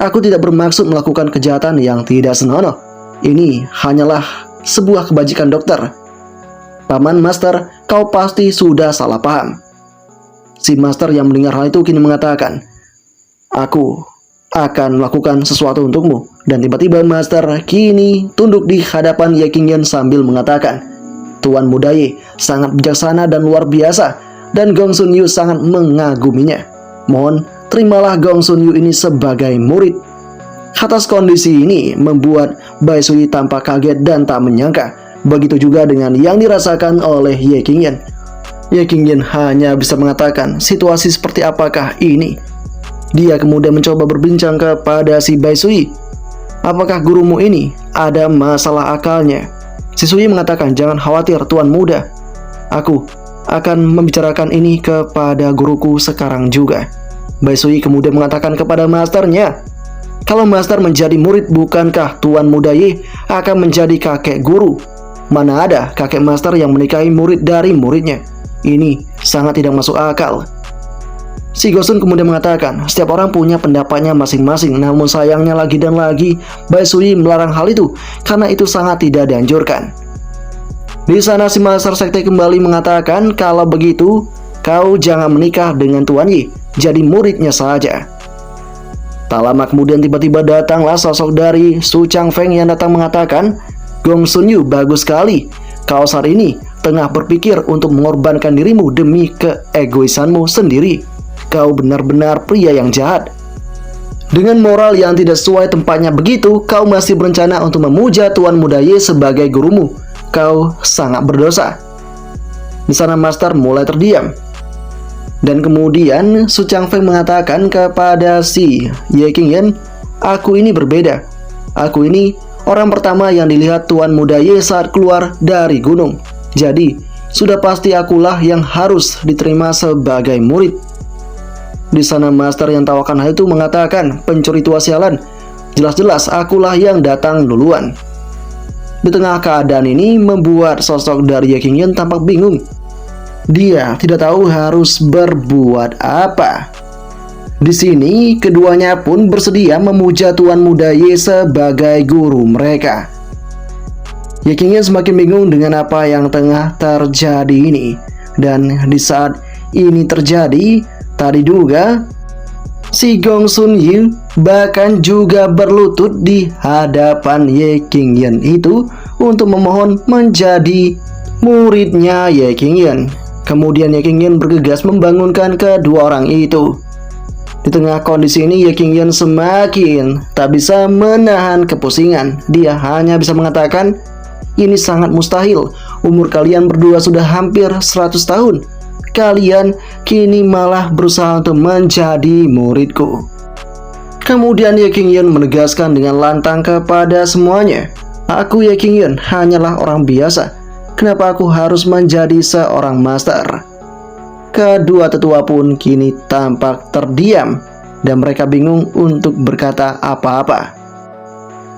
Aku tidak bermaksud melakukan kejahatan yang tidak senonoh. Ini hanyalah sebuah kebajikan dokter. Paman Master, kau pasti sudah salah paham. Si Master yang mendengar hal itu kini mengatakan, aku akan melakukan sesuatu untukmu. Dan tiba-tiba Master kini tunduk di hadapan King Yun sambil mengatakan, Tuan Muda Ye sangat bijaksana dan luar biasa, dan Gong Sun Yu sangat mengaguminya. Mohon terimalah Gong Sun Yu ini sebagai murid. Atas kondisi ini membuat Baisui tampak kaget dan tak menyangka. Begitu juga dengan yang dirasakan oleh King Yun. King Yun hanya bisa mengatakan, situasi seperti apakah ini? Dia kemudian mencoba berbincang kepada si Baisui. Apakah gurumu ini ada masalah akalnya? Si Sui mengatakan, jangan khawatir Tuan Muda. Aku akan membicarakan ini kepada guruku sekarang juga. Baisui kemudian mengatakan kepada masternya, kalau master menjadi murid, bukankah Tuan Muda Ye akan menjadi kakek guru? Mana ada kakek master yang menikahi murid dari muridnya? Ini sangat tidak masuk akal. Si Gosun kemudian mengatakan, setiap orang punya pendapatnya masing-masing, namun sayangnya lagi dan lagi Baisui melarang hal itu karena itu sangat tidak dianjurkan. Di sana si Master Sekte kembali mengatakan, kalau begitu kau jangan menikah dengan Tuan Yi, jadi muridnya saja. Tak lama kemudian tiba-tiba datanglah sosok dari Su Changfeng yang datang mengatakan, Gong Sun Yu, bagus sekali. Kau saat ini tengah berpikir untuk mengorbankan dirimu demi keegoisanmu sendiri. Kau benar-benar pria yang jahat. Dengan moral yang tidak sesuai tempatnya begitu, kau masih berencana untuk memuja Tuan Muda Ye sebagai gurumu. Kau sangat berdosa. Di sana Master mulai terdiam. Dan kemudian Su Changfeng mengatakan kepada si King Yun, aku ini berbeda. Aku ini orang pertama yang dilihat Tuan Muda Ye saat keluar dari gunung. Jadi, sudah pasti akulah yang harus diterima sebagai murid. Di sana Master yang tawakan hal itu mengatakan, pencuri tua sialan, jelas-jelas akulah yang datang duluan. Di tengah keadaan ini membuat sosok dari King Yun tampak bingung. Dia tidak tahu harus berbuat apa. Di sini keduanya pun bersedia memuja Tuan Muda Ye sebagai guru mereka. King Yun semakin bingung dengan apa yang tengah terjadi ini. Dan di saat ini terjadi, tadi juga si Gong Sun Yu bahkan juga berlutut di hadapan King Yun itu untuk memohon menjadi muridnya King Yun. Kemudian King Yun bergegas membangunkan kedua orang itu. Di tengah kondisi ini King Yun semakin tak bisa menahan kepusingan. Dia hanya bisa mengatakan, ini sangat mustahil. Umur kalian berdua sudah hampir 100 tahun. Kalian kini malah berusaha untuk menjadi muridku. Kemudian King Yun menegaskan dengan lantang kepada semuanya, aku King Yun hanyalah orang biasa. Kenapa aku harus menjadi seorang master? Kedua tetua pun kini tampak terdiam dan mereka bingung untuk berkata apa-apa.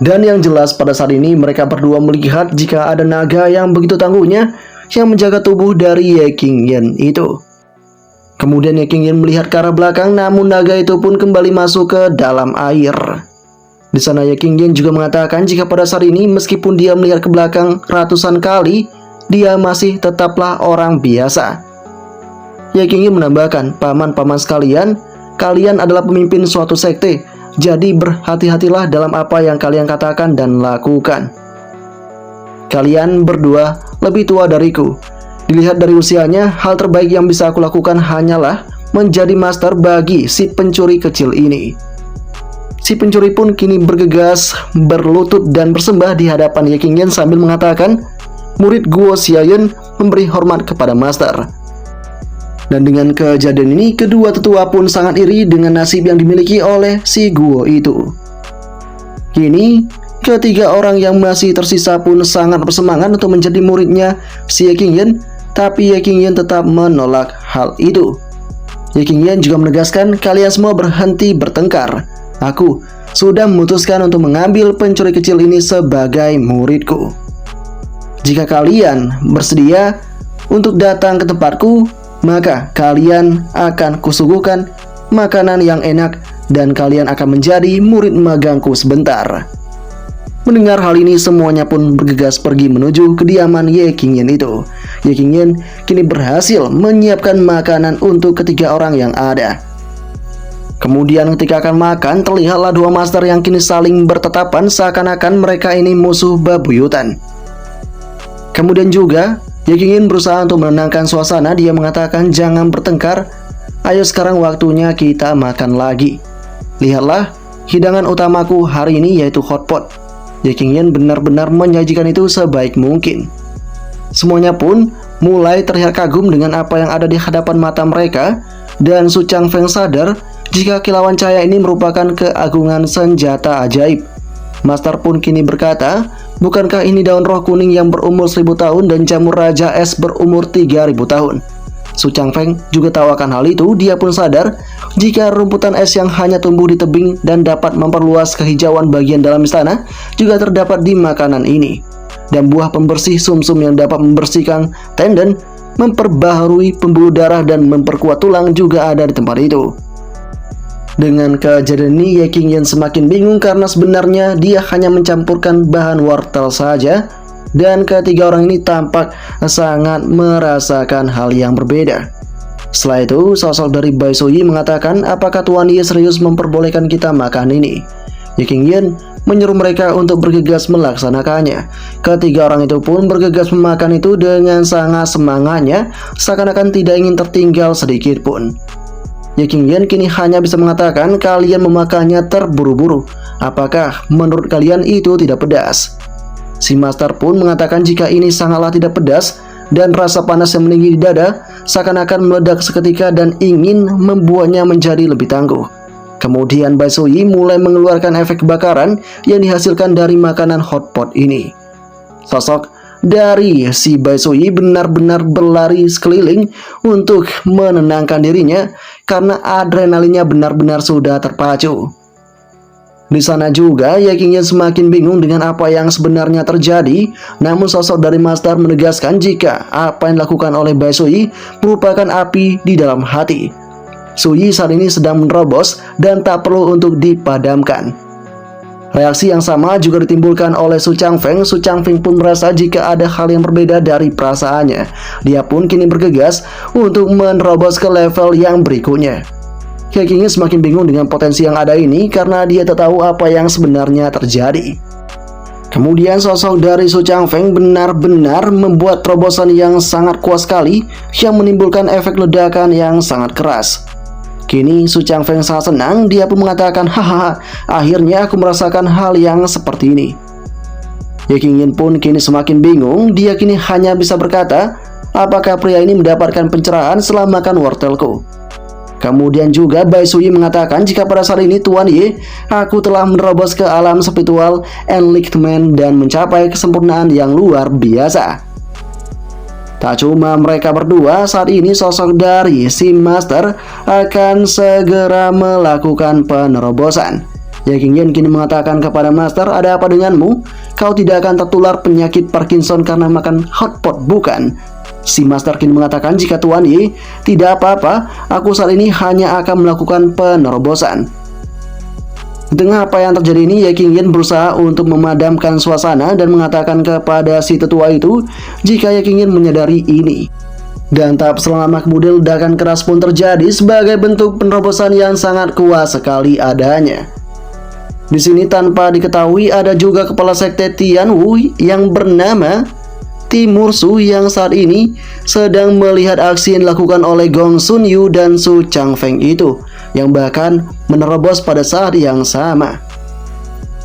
Dan yang jelas pada saat ini mereka berdua melihat jika ada naga yang begitu tangguhnya yang menjaga tubuh dari King Yun itu. Kemudian King Yun melihat ke arah belakang, namun naga itu pun kembali masuk ke dalam air. Di sana Ye Qingyan juga mengatakan jika pada saat ini meskipun dia melihat ke belakang ratusan kali, dia masih tetaplah orang biasa. Ye Qingyan menambahkan, paman-paman sekalian, kalian adalah pemimpin suatu sekte, jadi berhati-hatilah dalam apa yang kalian katakan dan lakukan. Kalian berdua lebih tua dariku. Dilihat dari usianya, hal terbaik yang bisa aku lakukan hanyalah menjadi master bagi si pencuri kecil ini. Si pencuri pun kini bergegas, berlutut dan bersembah di hadapan Ye Qingyan sambil mengatakan, murid Guo Xiaoyan memberi hormat kepada master. Dan dengan kejadian ini, kedua tetua pun sangat iri dengan nasib yang dimiliki oleh si Guo itu. Kini, ketiga orang yang masih tersisa pun sangat bersemangat untuk menjadi muridnya si Ye Qingyan, tapi Ye Qingyan tetap menolak hal itu. Ye Qingyan juga menegaskan, kalian semua berhenti bertengkar. Aku sudah memutuskan untuk mengambil pencuri kecil ini sebagai muridku. Jika kalian bersedia untuk datang ke tempatku, maka kalian akan kusuguhkan makanan yang enak dan kalian akan menjadi murid magangku sebentar. Mendengar hal ini, semuanya pun bergegas pergi menuju kediaman Ye Qingyan itu. Ye Qingyan kini berhasil menyiapkan makanan untuk ketiga orang yang ada. Kemudian ketika akan makan, terlihatlah dua master yang kini saling bertatapan seakan-akan mereka ini musuh bebuyutan. Kemudian juga, Ye Qingyan berusaha untuk menenangkan suasana. Dia mengatakan, jangan bertengkar, ayo sekarang waktunya kita makan lagi. Lihatlah, hidangan utamaku hari ini yaitu hotpot. Ye Qingyan benar-benar menyajikan itu sebaik mungkin. Semuanya pun mulai terlihat kagum dengan apa yang ada di hadapan mata mereka, dan Su Changfeng sadar jika kilauan cahaya ini merupakan keagungan senjata ajaib. Master pun kini berkata, bukankah ini daun roh kuning yang berumur 1000 tahun dan jamur raja es berumur 3000 tahun? Su Changfeng juga tahu akan hal itu. Dia pun sadar jika rumputan es yang hanya tumbuh di tebing dan dapat memperluas kehijauan bagian dalam istana juga terdapat di makanan ini. Dan buah pembersih sumsum yang dapat membersihkan tendon, memperbaharui pembuluh darah dan memperkuat tulang juga ada di tempat itu. Dengan kejadian ini, Ye Qingyan semakin bingung karena sebenarnya dia hanya mencampurkan bahan wortel saja, dan ketiga orang ini tampak sangat merasakan hal yang berbeda. Setelah itu, sosok dari Bai Suyi mengatakan, apakah Tuan Ye serius memperbolehkan kita makan ini? Ye Qingyan menyuruh mereka untuk bergegas melaksanakannya. Ketiga orang itu pun bergegas memakan itu dengan sangat semangatnya, seakan-akan tidak ingin tertinggal sedikit pun. Ye Qingyan kini hanya bisa mengatakan, kalian memakannya terburu-buru. Apakah menurut kalian itu tidak pedas? Si master pun mengatakan jika ini sangatlah tidak pedas, dan rasa panas yang meninggi di dada seakan-akan meledak seketika dan ingin membuatnya menjadi lebih tangguh. Kemudian Bai Suyi mulai mengeluarkan efek kebakaran yang dihasilkan dari makanan hotpot ini. Sosok dari si Bai Suyi benar-benar berlari sekeliling untuk menenangkan dirinya karena adrenalinnya benar-benar sudah terpacu. Di sana juga Ye Qingyan semakin bingung dengan apa yang sebenarnya terjadi. Namun sosok dari master menegaskan jika apa yang dilakukan oleh Bai Suyi merupakan api di dalam hati. Suyi saat ini sedang menerobos dan tak perlu untuk dipadamkan. Reaksi yang sama juga ditimbulkan oleh Su Changfeng. Su Changfeng pun merasa jika ada hal yang berbeda dari perasaannya. Dia pun kini bergegas untuk menerobos ke level yang berikutnya. Ye Qingyan semakin bingung dengan potensi yang ada ini karena dia tak tahu apa yang sebenarnya terjadi. Kemudian sosok dari Su Changfeng benar-benar membuat terobosan yang sangat kuat sekali yang menimbulkan efek ledakan yang sangat keras. Kini Su Changfeng sangat senang. Dia pun mengatakan, hahaha, akhirnya aku merasakan hal yang seperti ini. Ye Qingyan pun kini semakin bingung. Dia kini hanya bisa berkata, apakah pria ini mendapatkan pencerahan setelah makan wortelku? Kemudian juga Bai Suyi mengatakan jika pada saat ini Tuan Ye, aku telah menerobos ke alam spiritual enlightenment dan mencapai kesempurnaan yang luar biasa. Tak cuma mereka berdua, saat ini sosok dari si master akan segera melakukan penerobosan. Ye Qingyan kini mengatakan kepada master, ada apa denganmu? Kau tidak akan tertular penyakit Parkinson karena makan hotpot, bukan? Si master kini mengatakan jika Tuan Ye, tidak apa-apa, aku saat ini hanya akan melakukan penerobosan. Di tengah apa yang terjadi ini, Ye Qingyan berusaha untuk memadamkan suasana dan mengatakan kepada si tetua itu jika Ye Qingyan menyadari ini. Dan tak selama kemudian ledakan keras pun terjadi sebagai bentuk penerobosan yang sangat kuat sekali adanya. Di sini tanpa diketahui ada juga kepala sekte Tianwu yang bernama Timur Su yang saat ini sedang melihat aksi yang dilakukan oleh Gong Sun Yu dan Su Changfeng itu, yang bahkan menerobos pada saat yang sama.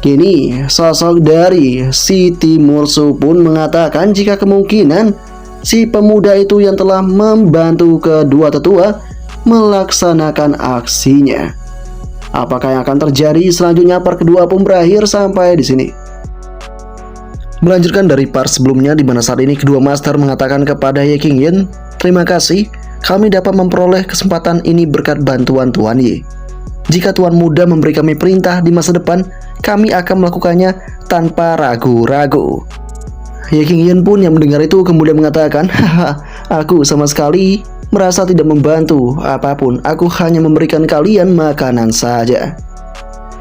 Kini sosok dari si Timur Su pun mengatakan jika kemungkinan si pemuda itu yang telah membantu kedua tetua melaksanakan aksinya. Apakah yang akan terjadi selanjutnya? Part kedua pun berakhir sampai di sini. Melanjutkan dari part sebelumnya di mana saat ini kedua master mengatakan kepada Ye Qingyan, "Terima kasih, kami dapat memperoleh kesempatan ini berkat bantuan Tuan Ye. Jika Tuan muda memberi kami perintah di masa depan, kami akan melakukannya tanpa ragu-ragu." Ye Qingyan pun yang mendengar itu kemudian mengatakan, "Haha, aku sama sekali merasa tidak membantu apapun, aku hanya memberikan kalian makanan saja."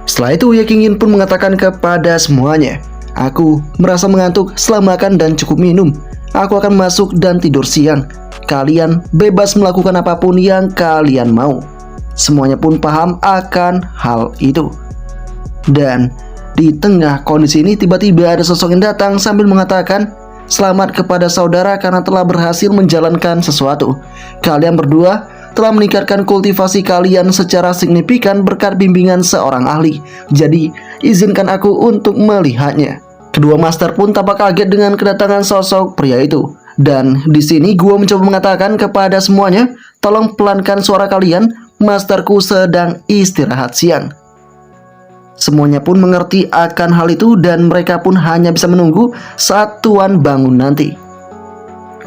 Setelah itu Ye Qingyan pun mengatakan kepada semuanya, "Aku merasa mengantuk, setelah makan dan cukup minum, aku akan masuk dan tidur siang. Kalian bebas melakukan apapun yang kalian mau." Semuanya pun paham akan hal itu. Dan di tengah kondisi ini tiba-tiba ada sosok yang datang sambil mengatakan, "Selamat kepada saudara karena telah berhasil menjalankan sesuatu. Kalian berdua telah meningkatkan kultivasi kalian secara signifikan berkat bimbingan seorang ahli. Jadi, izinkan aku untuk melihatnya." Kedua master pun tampak kaget dengan kedatangan sosok pria itu. Dan di sini gua mencoba mengatakan kepada semuanya, "Tolong pelankan suara kalian, masterku sedang istirahat siang." Semuanya pun mengerti akan hal itu dan mereka pun hanya bisa menunggu saat Tuan bangun nanti.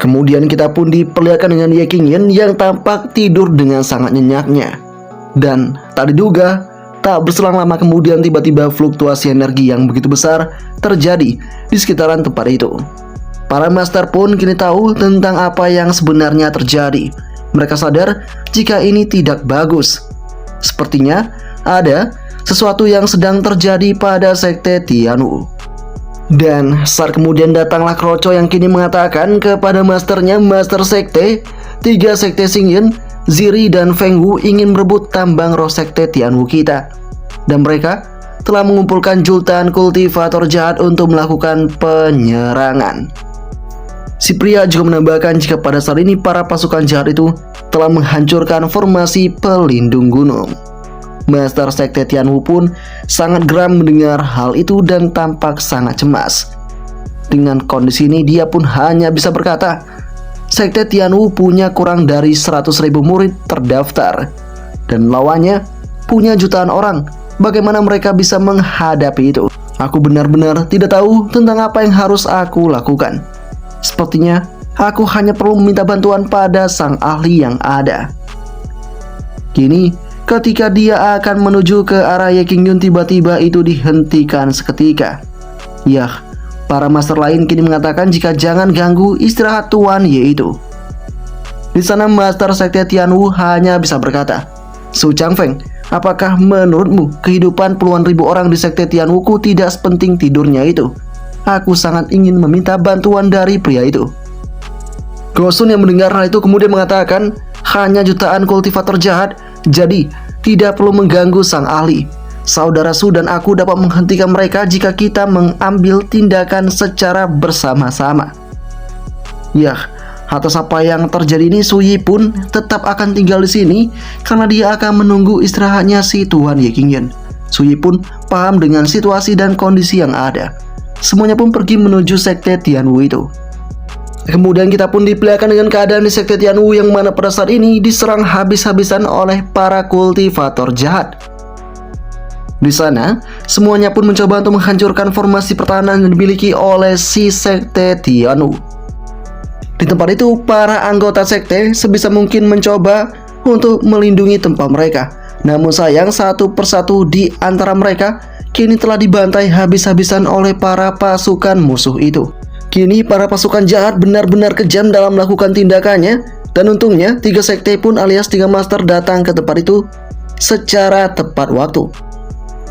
Kemudian kita pun diperlihatkan dengan Ye Qingyan yang tampak tidur dengan sangat nyenyaknya. Dan tak diduga, tak berselang lama kemudian tiba-tiba fluktuasi energi yang begitu besar terjadi di sekitaran tempat itu. Para master pun kini tahu tentang apa yang sebenarnya terjadi. Mereka sadar jika ini tidak bagus. Sepertinya ada sesuatu yang sedang terjadi pada sekte Tianwu. Dan saat kemudian datanglah Kroco yang kini mengatakan kepada masternya, "Master sekte, 3 sekte Xingyan, Ziri dan Feng Wu ingin merebut tambang roh sekte Tianwu kita. Dan mereka telah mengumpulkan jutaan kultivator jahat untuk melakukan penyerangan." Si pria juga menambahkan jika pada saat ini para pasukan jahat itu telah menghancurkan formasi pelindung gunung. Master sekte Tianwu pun sangat geram mendengar hal itu dan tampak sangat cemas. Dengan kondisi ini dia pun hanya bisa berkata, sekte Tianwu punya kurang dari 100.000 murid terdaftar dan lawannya punya jutaan orang. Bagaimana mereka bisa menghadapi itu? Aku benar-benar tidak tahu tentang apa yang harus aku lakukan. Sepertinya aku hanya perlu meminta bantuan pada sang ahli yang ada. Kini ketika dia akan menuju ke arah Ye Qingyan, tiba-tiba itu dihentikan seketika. Yah, para master lain kini mengatakan jika jangan ganggu istirahat Tuan Ye itu. Di sana master sekte Tianwu hanya bisa berkata, "Su Changfeng, apakah menurutmu kehidupan puluhan ribu orang di sekte Tianwu-ku tidak sepenting tidurnya itu? Aku sangat ingin meminta bantuan dari pria itu." Gosun yang mendengar hal itu kemudian mengatakan, "Hanya jutaan kultivator jahat, jadi tidak perlu mengganggu sang ahli. Saudara Su dan aku dapat menghentikan mereka jika kita mengambil tindakan secara bersama-sama." Yah, atas apa yang terjadi ini Su Yi pun tetap akan tinggal di sini karena dia akan menunggu istirahatnya si Tuan Ye Qingyan. Su Yi pun paham dengan situasi dan kondisi yang ada. Semuanya pun pergi menuju sekte Tianwu itu. Kemudian kita pun diperlihatkan dengan keadaan di sekte Tianwu yang mana pada saat ini diserang habis-habisan oleh para kultivator jahat. Di sana, semuanya pun mencoba untuk menghancurkan formasi pertahanan yang dimiliki oleh si sekte Tianwu. Di tempat itu, para anggota sekte sebisa mungkin mencoba untuk melindungi tempat mereka. Namun sayang, satu persatu di antara mereka kini telah dibantai habis-habisan oleh para pasukan musuh itu. Kini para pasukan jahat benar-benar kejam dalam melakukan tindakannya. Dan untungnya 3 sekte pun alias 3 master datang ke tempat itu secara tepat waktu.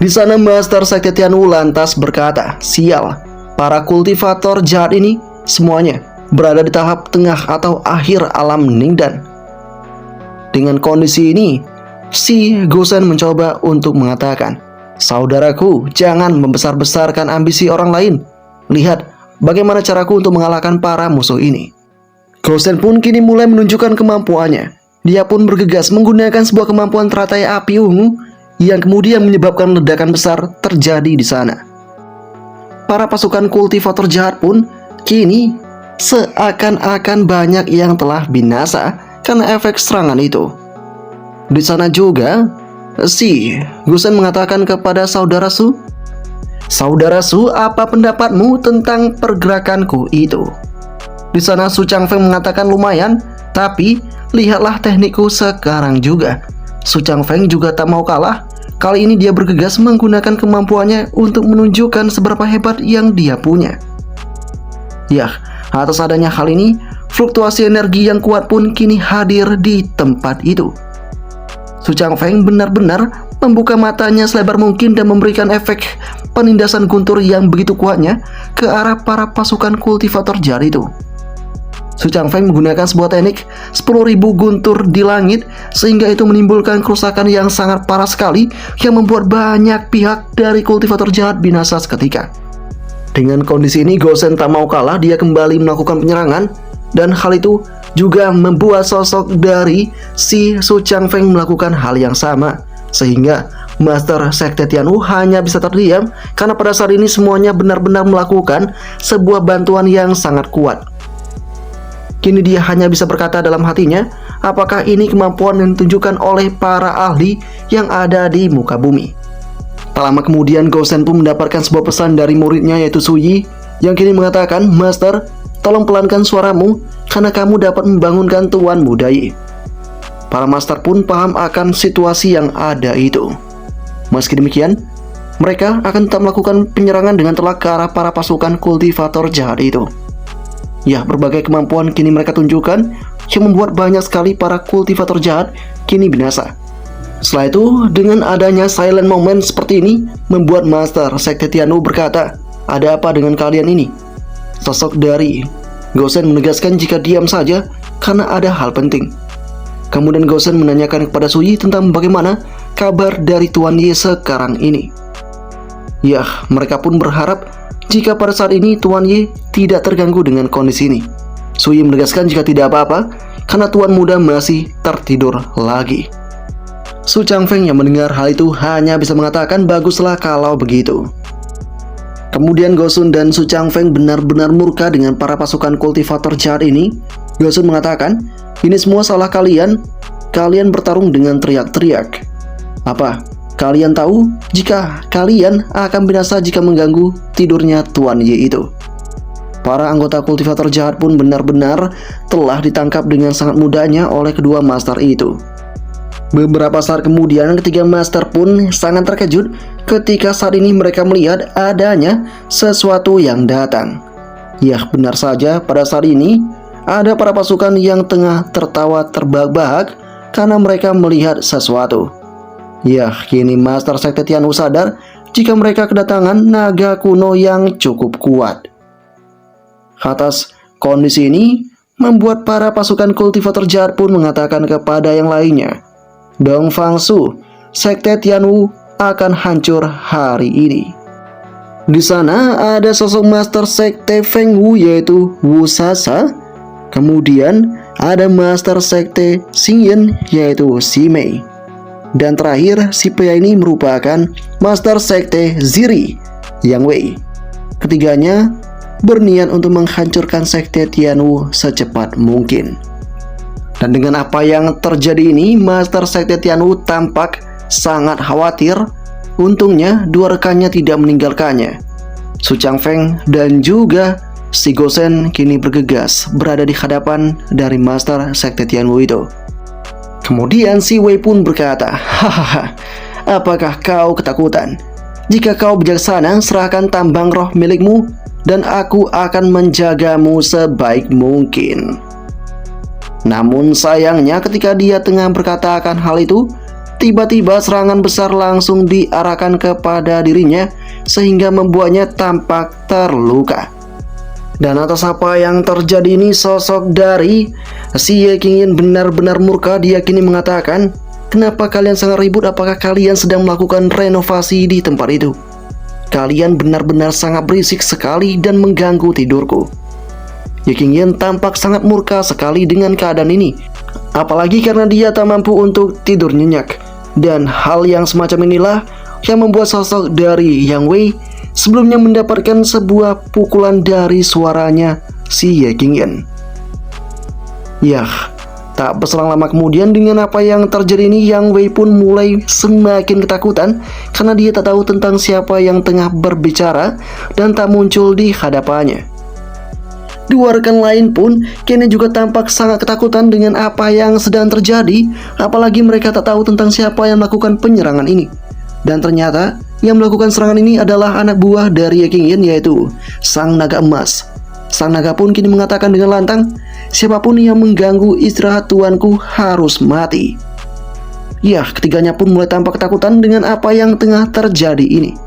Di sana Master Sekte Tianwu lantas berkata, "Sial, para kultivator jahat ini semuanya berada di tahap tengah atau akhir alam Ningdan." Dengan kondisi ini, si Gosen mencoba untuk mengatakan, "Saudaraku, jangan membesar-besarkan ambisi orang lain. Lihat bagaimana caraku untuk mengalahkan para musuh ini." Gosen pun kini mulai menunjukkan kemampuannya. Dia pun bergegas menggunakan sebuah kemampuan teratai api ungu yang kemudian menyebabkan ledakan besar terjadi di sana. Para pasukan kultivator jahat pun kini seakan-akan banyak yang telah binasa karena efek serangan itu. Di sana juga, si Gosen mengatakan kepada saudara Su, "Saudara Su, apa pendapatmu tentang pergerakanku itu?" Di sana Su Changfeng mengatakan, "Lumayan, tapi lihatlah teknikku sekarang juga." Su Changfeng juga tak mau kalah. Kali ini dia bergegas menggunakan kemampuannya untuk menunjukkan seberapa hebat yang dia punya. Ya, atas adanya hal ini, fluktuasi energi yang kuat pun kini hadir di tempat itu. Su Changfeng benar-benar membuka matanya selebar mungkin dan memberikan efek penindasan guntur yang begitu kuatnya ke arah para pasukan kultivator jahat itu. Su Changfeng menggunakan sebuah teknik 10.000 guntur di langit sehingga itu menimbulkan kerusakan yang sangat parah sekali yang membuat banyak pihak dari kultivator jahat binasa seketika. Dengan kondisi ini, Gosen tak mau kalah, dia kembali melakukan penyerangan dan hal itu juga membuat sosok dari si Su Changfeng melakukan hal yang sama sehingga Master Sekte Tianwu hanya bisa terdiam karena pada saat ini semuanya benar-benar melakukan sebuah bantuan yang sangat kuat. Kini dia hanya bisa berkata dalam hatinya, apakah ini kemampuan yang ditunjukkan oleh para ahli yang ada di muka bumi. Tak lama kemudian Gosen pun mendapatkan sebuah pesan dari muridnya yaitu Su Yi yang kini mengatakan, "Master, tolong pelankan suaramu karena kamu dapat membangunkan Tuan Muda Yi." Para master pun paham akan situasi yang ada itu. Meski demikian, mereka akan tetap melakukan penyerangan dengan telak ke arah para pasukan kultivator jahat itu. Ya, berbagai kemampuan kini mereka tunjukkan yang membuat banyak sekali para kultivator jahat kini binasa. Setelah itu, dengan adanya silent moment seperti ini, membuat Master Sekte Tianwu berkata, "Ada apa dengan kalian ini?" Sosok dari Gosen menegaskan jika diam saja karena ada hal penting. Kemudian Gosen menanyakan kepada Su Yi tentang bagaimana kabar dari Tuan Yi sekarang ini. Ya, mereka pun berharap jika pada saat ini Tuan Yi tidak terganggu dengan kondisi ini. Su Yi menegaskan jika tidak apa-apa karena Tuan Muda masih tertidur lagi. Su Changfeng yang mendengar hal itu hanya bisa mengatakan, "Baguslah kalau begitu." Kemudian Gosun dan Su Changfeng benar-benar murka dengan para pasukan kultivator jahat ini. Gosun mengatakan, "Ini semua salah kalian. Kalian bertarung dengan teriak-teriak. Apa? Kalian tahu jika kalian akan binasa jika mengganggu tidurnya Tuan Yi itu." Para anggota kultivator jahat pun benar-benar telah ditangkap dengan sangat mudahnya oleh kedua master itu. Beberapa saat kemudian ketiga master pun sangat terkejut ketika saat ini mereka melihat adanya sesuatu yang datang. Ya, benar saja pada saat ini ada para pasukan yang tengah tertawa terbahak-bahak karena mereka melihat sesuatu. Ya, kini Master Sekte Tianwu sadar jika mereka kedatangan naga kuno yang cukup kuat. Atas kondisi ini membuat para pasukan kultivator jahat pun mengatakan kepada yang lainnya, "Dong Fangsu, Sekte Tianwu akan hancur hari ini." Di sana ada sosok Master Sekte Feng Wu yaitu Wu Sasa. Kemudian ada Master Sekte Xingyan yaitu Xi Mei. Dan terakhir si pria ini merupakan Master Sekte Ziri Yang Wei. Ketiganya berniat untuk menghancurkan Sekte Tianwu secepat mungkin. Dan dengan apa yang terjadi ini, Master Sekte Tianwu tampak sangat khawatir. Untungnya dua rekannya tidak meninggalkannya. Su Changfeng dan juga si Gosen kini bergegas berada di hadapan dari Master Sekte Tianwu itu. Kemudian si Wei pun berkata, "Hahaha, apakah kau ketakutan? Jika kau bijaksana, serahkan tambang roh milikmu dan aku akan menjagamu sebaik mungkin." Namun sayangnya ketika dia tengah berkata akan hal itu, tiba-tiba serangan besar langsung diarahkan kepada dirinya sehingga membuatnya tampak terluka. Dan atas apa yang terjadi ini, sosok dari si Ye Qingyan benar-benar murka. Dia kini mengatakan, "Kenapa kalian sangat ribut? Apakah kalian sedang melakukan renovasi di tempat itu? Kalian benar-benar sangat berisik sekali dan mengganggu tidurku." Ye Qingyan tampak sangat murka sekali dengan keadaan ini, apalagi karena dia tak mampu untuk tidur nyenyak. Dan hal yang semacam inilah yang membuat sosok dari Yang Wei sebelumnya mendapatkan sebuah pukulan dari suaranya si Ye Qingyan. Yah, tak berselang lama kemudian dengan apa yang terjadi ini, Yang Wei pun mulai semakin ketakutan karena dia tak tahu tentang siapa yang tengah berbicara dan tak muncul di hadapannya. Dua rekan lain pun kini juga tampak sangat ketakutan dengan apa yang sedang terjadi, apalagi mereka tak tahu tentang siapa yang melakukan penyerangan ini. Dan ternyata yang melakukan serangan ini adalah anak buah dari Ye Qingyan, yaitu Sang Naga Emas. Sang Naga pun kini mengatakan dengan lantang, "Siapapun yang mengganggu istirahat tuanku harus mati." Yah, ketiganya pun mulai tampak ketakutan dengan apa yang tengah terjadi ini.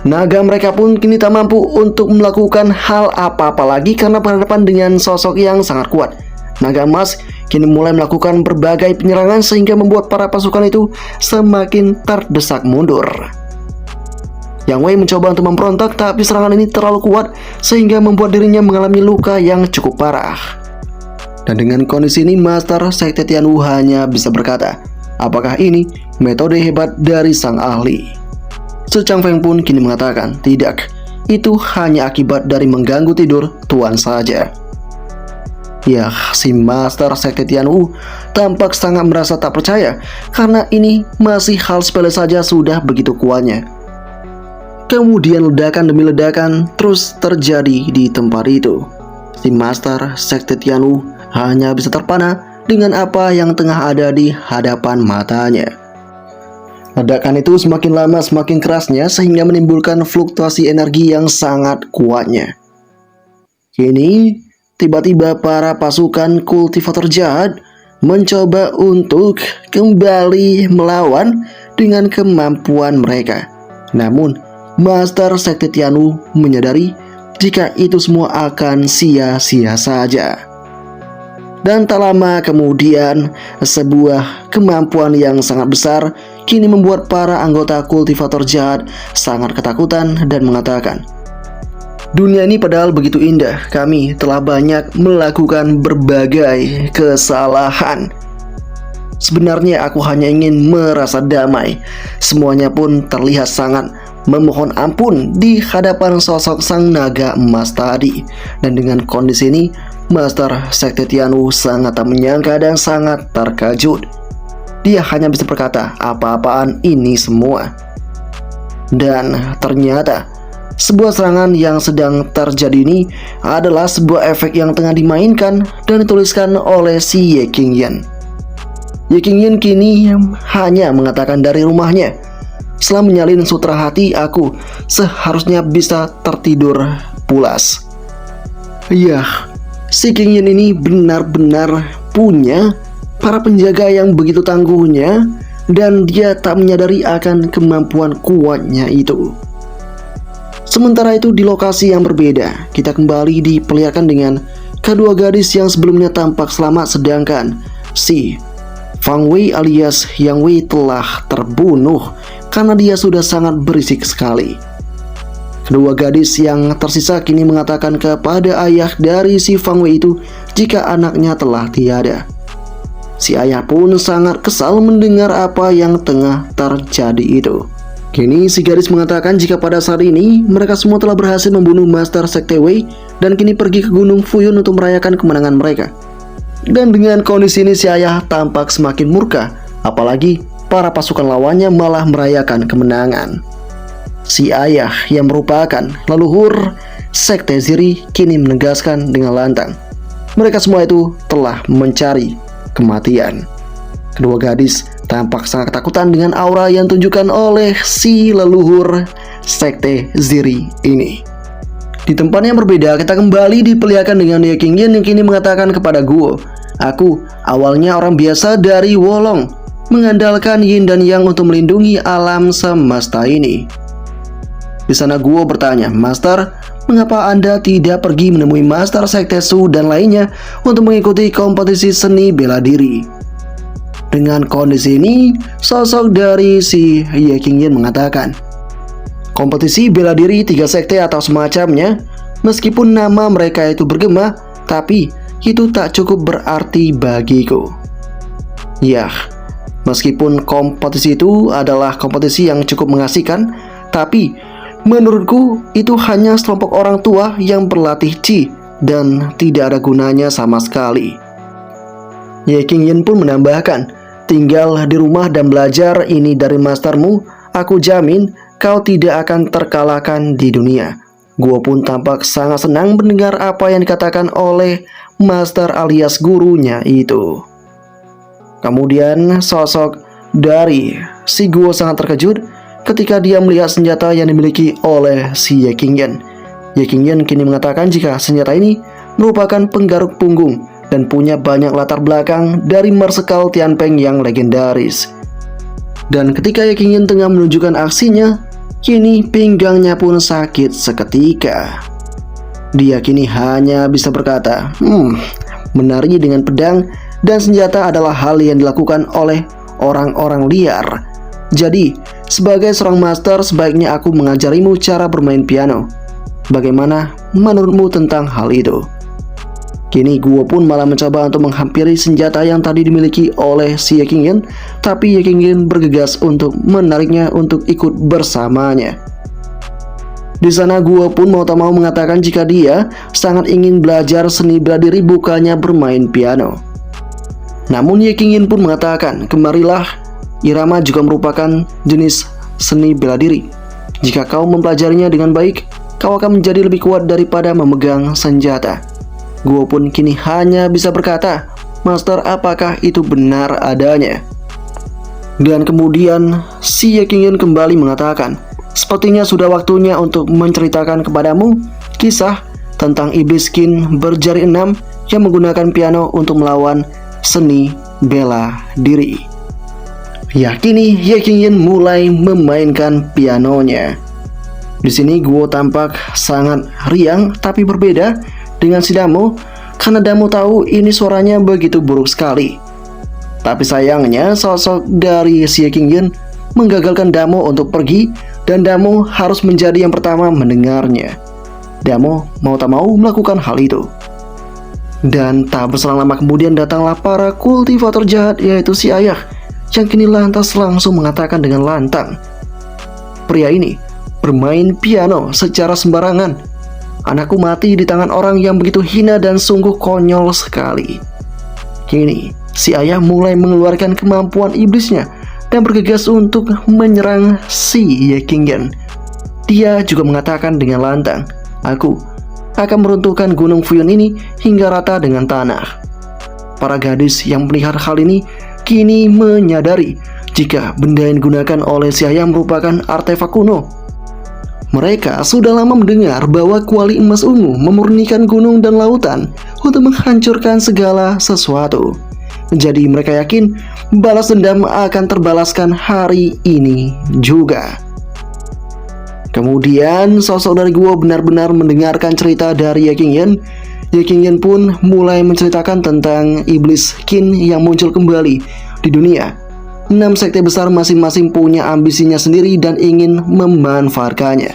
Naga mereka pun kini tak mampu untuk melakukan hal apa-apa lagi karena berhadapan dengan sosok yang sangat kuat. Naga Emas kini mulai melakukan berbagai penyerangan sehingga membuat para pasukan itu semakin terdesak mundur. Yang Wei mencoba untuk memberontak, tapi serangan ini terlalu kuat sehingga membuat dirinya mengalami luka yang cukup parah. Dan dengan kondisi ini, Master Sekte Tianwu hanya bisa berkata, apakah ini metode hebat dari sang ahli? Su Changfeng pun kini mengatakan, tidak, itu hanya akibat dari mengganggu tidur tuan saja. Ya, si Master Sekte Tianwu tampak sangat merasa tak percaya karena ini masih hal sepele saja sudah begitu kuatnya. Kemudian ledakan demi ledakan terus terjadi di tempat itu. Si Master Sekte Tianwu hanya bisa terpana dengan apa yang tengah ada di hadapan matanya. Ledakan itu semakin lama semakin kerasnya sehingga menimbulkan fluktuasi energi yang sangat kuatnya. Kini, tiba-tiba para pasukan kultivator jahat mencoba untuk kembali melawan dengan kemampuan mereka. Namun, Master Sekte Tianwu menyadari jika itu semua akan sia-sia saja. Dan tak lama kemudian, sebuah kemampuan yang sangat besar kini membuat para anggota kultivator jahat sangat ketakutan dan mengatakan, dunia ini padahal begitu indah, kami telah banyak melakukan berbagai kesalahan. Sebenarnya aku hanya ingin merasa damai. Semuanya pun terlihat sangat memohon ampun di hadapan sosok Sang Naga Emas tadi. Dan dengan kondisi ini, Master Sekte Tianwu sangat tak menyangka dan sangat terkejut. Dia hanya bisa berkata, apa-apaan ini semua? Dan ternyata sebuah serangan yang sedang terjadi ini adalah sebuah efek yang tengah dimainkan dan dituliskan oleh si Ye Qingyan. Ye Qingyan kini hanya mengatakan dari rumahnya, setelah menyalin sutra hati, aku seharusnya bisa tertidur pulas. Yah, si Qingyan ini benar-benar punya para penjaga yang begitu tangguhnya dan dia tak menyadari akan kemampuan kuatnya itu. Sementara itu di lokasi yang berbeda, kita kembali diperlihatkan dengan kedua gadis yang sebelumnya tampak selamat, sedangkan si Fang Wei alias Yang Wei telah terbunuh karena dia sudah sangat berisik sekali. Kedua gadis yang tersisa kini mengatakan kepada ayah dari si Fang Wei itu jika anaknya telah tiada. Si ayah pun sangat kesal mendengar apa yang tengah terjadi itu. Kini si gadis mengatakan jika pada saat ini mereka semua telah berhasil membunuh Master Sekte Wei dan kini pergi ke Gunung Fuyun untuk merayakan kemenangan mereka. Dan dengan kondisi ini si ayah tampak semakin murka, apalagi para pasukan lawannya malah merayakan kemenangan. Si ayah yang merupakan leluhur Sekte Ziri kini menegaskan dengan lantang, mereka semua itu telah mencari kematian. Kedua gadis tampak sangat ketakutan dengan aura yang ditunjukkan oleh si leluhur Sekte Ziri ini. Di tempat yang berbeda, kita kembali diperlihatkan dengan Ye Qingyan yang kini mengatakan kepada Guo, aku awalnya orang biasa dari Wolong, mengandalkan yin dan yang untuk melindungi alam semesta ini. Di sana Guo bertanya, "Master, mengapa Anda tidak pergi menemui Master Sekte Su dan lainnya untuk mengikuti kompetisi seni bela diri?" Dengan kondisi ini, sosok dari si Ye Qingyan mengatakan, "Kompetisi bela diri 3 sekte atau semacamnya, meskipun nama mereka itu bergema, tapi itu tak cukup berarti bagiku. Ya, meskipun kompetisi itu adalah kompetisi yang cukup mengasihkan, tapi menurutku itu hanya sekelompok orang tua yang berlatih Qi dan tidak ada gunanya sama sekali." Ye Qingyan pun menambahkan, "Tinggal di rumah dan belajar ini dari mastermu, aku jamin kau tidak akan terkalahkan di dunia." Gua pun tampak sangat senang mendengar apa yang dikatakan oleh master alias gurunya itu. Kemudian sosok dari si Guo sangat terkejut ketika dia melihat senjata yang dimiliki oleh si Ye Qingyan. Ye Qingyan kini mengatakan jika senjata ini merupakan penggaruk punggung dan punya banyak latar belakang dari Marsekal Tianpeng yang legendaris. Dan ketika Ye Qingyan tengah menunjukkan aksinya, kini pinggangnya pun sakit seketika. Dia kini hanya bisa berkata, menari dengan pedang dan senjata adalah hal yang dilakukan oleh orang-orang liar. Jadi, sebagai seorang master, sebaiknya aku mengajarimu cara bermain piano. Bagaimana menurutmu tentang hal itu? Kini Guo pun malah mencoba untuk menghampiri senjata yang tadi dimiliki oleh si Ye Qingyan, tapi Ye Qingyan bergegas untuk menariknya untuk ikut bersamanya. Di sana Guo pun mau tak mau mengatakan jika dia sangat ingin belajar seni bela diri bukannya bermain piano. Namun Ye Qingyan pun mengatakan, "Kemarilah, irama juga merupakan jenis seni bela diri. Jika kau mempelajarinya dengan baik, kau akan menjadi lebih kuat daripada memegang senjata." Guo pun kini hanya bisa berkata, "Master, apakah itu benar adanya?" Dan kemudian si Ye Qingyan kembali mengatakan, "Sepertinya sudah waktunya untuk menceritakan kepadamu kisah tentang iblis Qin berjari 6 yang menggunakan piano untuk melawan seni bela diri." Ya, kini Ye Qingyan mulai memainkan pianonya. Di sini Guo tampak sangat riang tapi berbeda dengan si Damo, karena Damo tahu ini suaranya begitu buruk sekali. Tapi sayangnya sosok dari si Ye Qingyan menggagalkan Damo untuk pergi, dan Damo harus menjadi yang pertama mendengarnya. Damo mau tak mau melakukan hal itu. Dan tak berselang lama kemudian datanglah para kultivator jahat, yaitu si ayah, yang kini lantas langsung mengatakan dengan lantang, "Pria ini bermain piano secara sembarangan. Anakku mati di tangan orang yang begitu hina dan sungguh konyol sekali." Kini si ayah mulai mengeluarkan kemampuan iblisnya dan bergegas untuk menyerang si Ye Qingyan. Dia juga mengatakan dengan lantang, "Aku akan meruntuhkan Gunung Fuyun ini hingga rata dengan tanah." Para gadis yang melihat hal ini kini menyadari jika benda yang digunakan oleh si ayah merupakan artefak kuno. Mereka sudah lama mendengar bahwa kuali emas ungu memurnikan gunung dan lautan untuk menghancurkan segala sesuatu. Jadi mereka yakin balas dendam akan terbalaskan hari ini juga. Kemudian sosok dari Guo benar-benar mendengarkan cerita dari Ye Qingyan. Ye Qingyan pun mulai menceritakan tentang iblis Qin yang muncul kembali di dunia. 6 sekte besar masing-masing punya ambisinya sendiri dan ingin memanfaatkannya.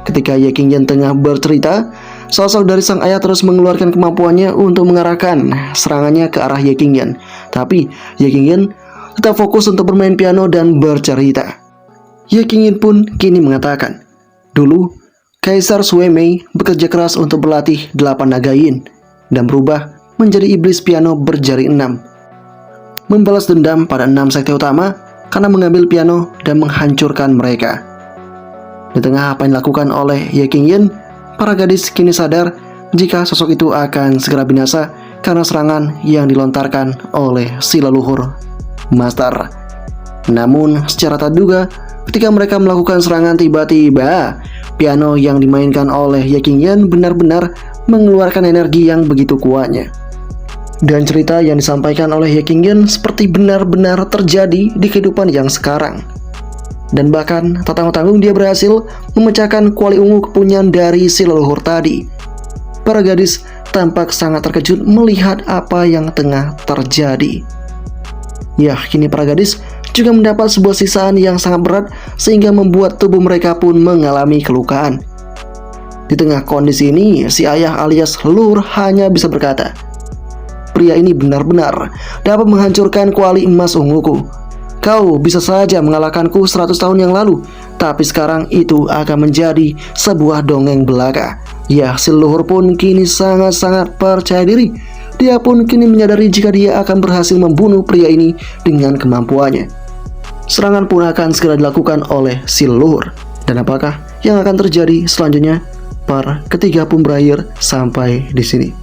Ketika Ye Qingyan tengah bercerita, sosok dari sang ayah terus mengeluarkan kemampuannya untuk mengarahkan serangannya ke arah Ye Qingyan. Tapi Ye Qingyan tetap fokus untuk bermain piano dan bercerita. Ye Qingyan pun kini mengatakan, "Dulu Kaisar Suemei bekerja keras untuk berlatih 8 naga yin dan berubah menjadi iblis piano berjari 6. Membalas dendam pada 6 sekte utama karena mengambil piano dan menghancurkan mereka." Di tengah apa yang dilakukan oleh Ye Qingyan, para gadis kini sadar jika sosok itu akan segera binasa karena serangan yang dilontarkan oleh si leluhur Master. Namun secara tak terduga, ketika mereka melakukan serangan, tiba-tiba piano yang dimainkan oleh Ye Qingyan benar-benar mengeluarkan energi yang begitu kuatnya. Dan cerita yang disampaikan oleh Ye Qingyan seperti benar-benar terjadi di kehidupan yang sekarang. Dan bahkan tak tanggung-tanggung dia berhasil memecahkan kuali ungu kepunyaan dari si leluhur tadi. Para gadis tampak sangat terkejut melihat apa yang tengah terjadi. Ya, kini para gadis juga mendapat sebuah sisaan yang sangat berat sehingga membuat tubuh mereka pun mengalami kelukaan. Di tengah kondisi ini, si ayah alias leluhur hanya bisa berkata, "Pria ini benar-benar dapat menghancurkan kuali emas unguku. Kau bisa saja mengalahkanku 100 tahun yang lalu, tapi sekarang itu akan menjadi sebuah dongeng belaka." Ya, si leluhur pun kini sangat-sangat percaya diri. Dia pun kini menyadari jika dia akan berhasil membunuh pria ini dengan kemampuannya. Serangan pun akan segera dilakukan oleh si leluhur. Dan apakah yang akan terjadi selanjutnya? Part ketiga pun berakhir sampai di sini.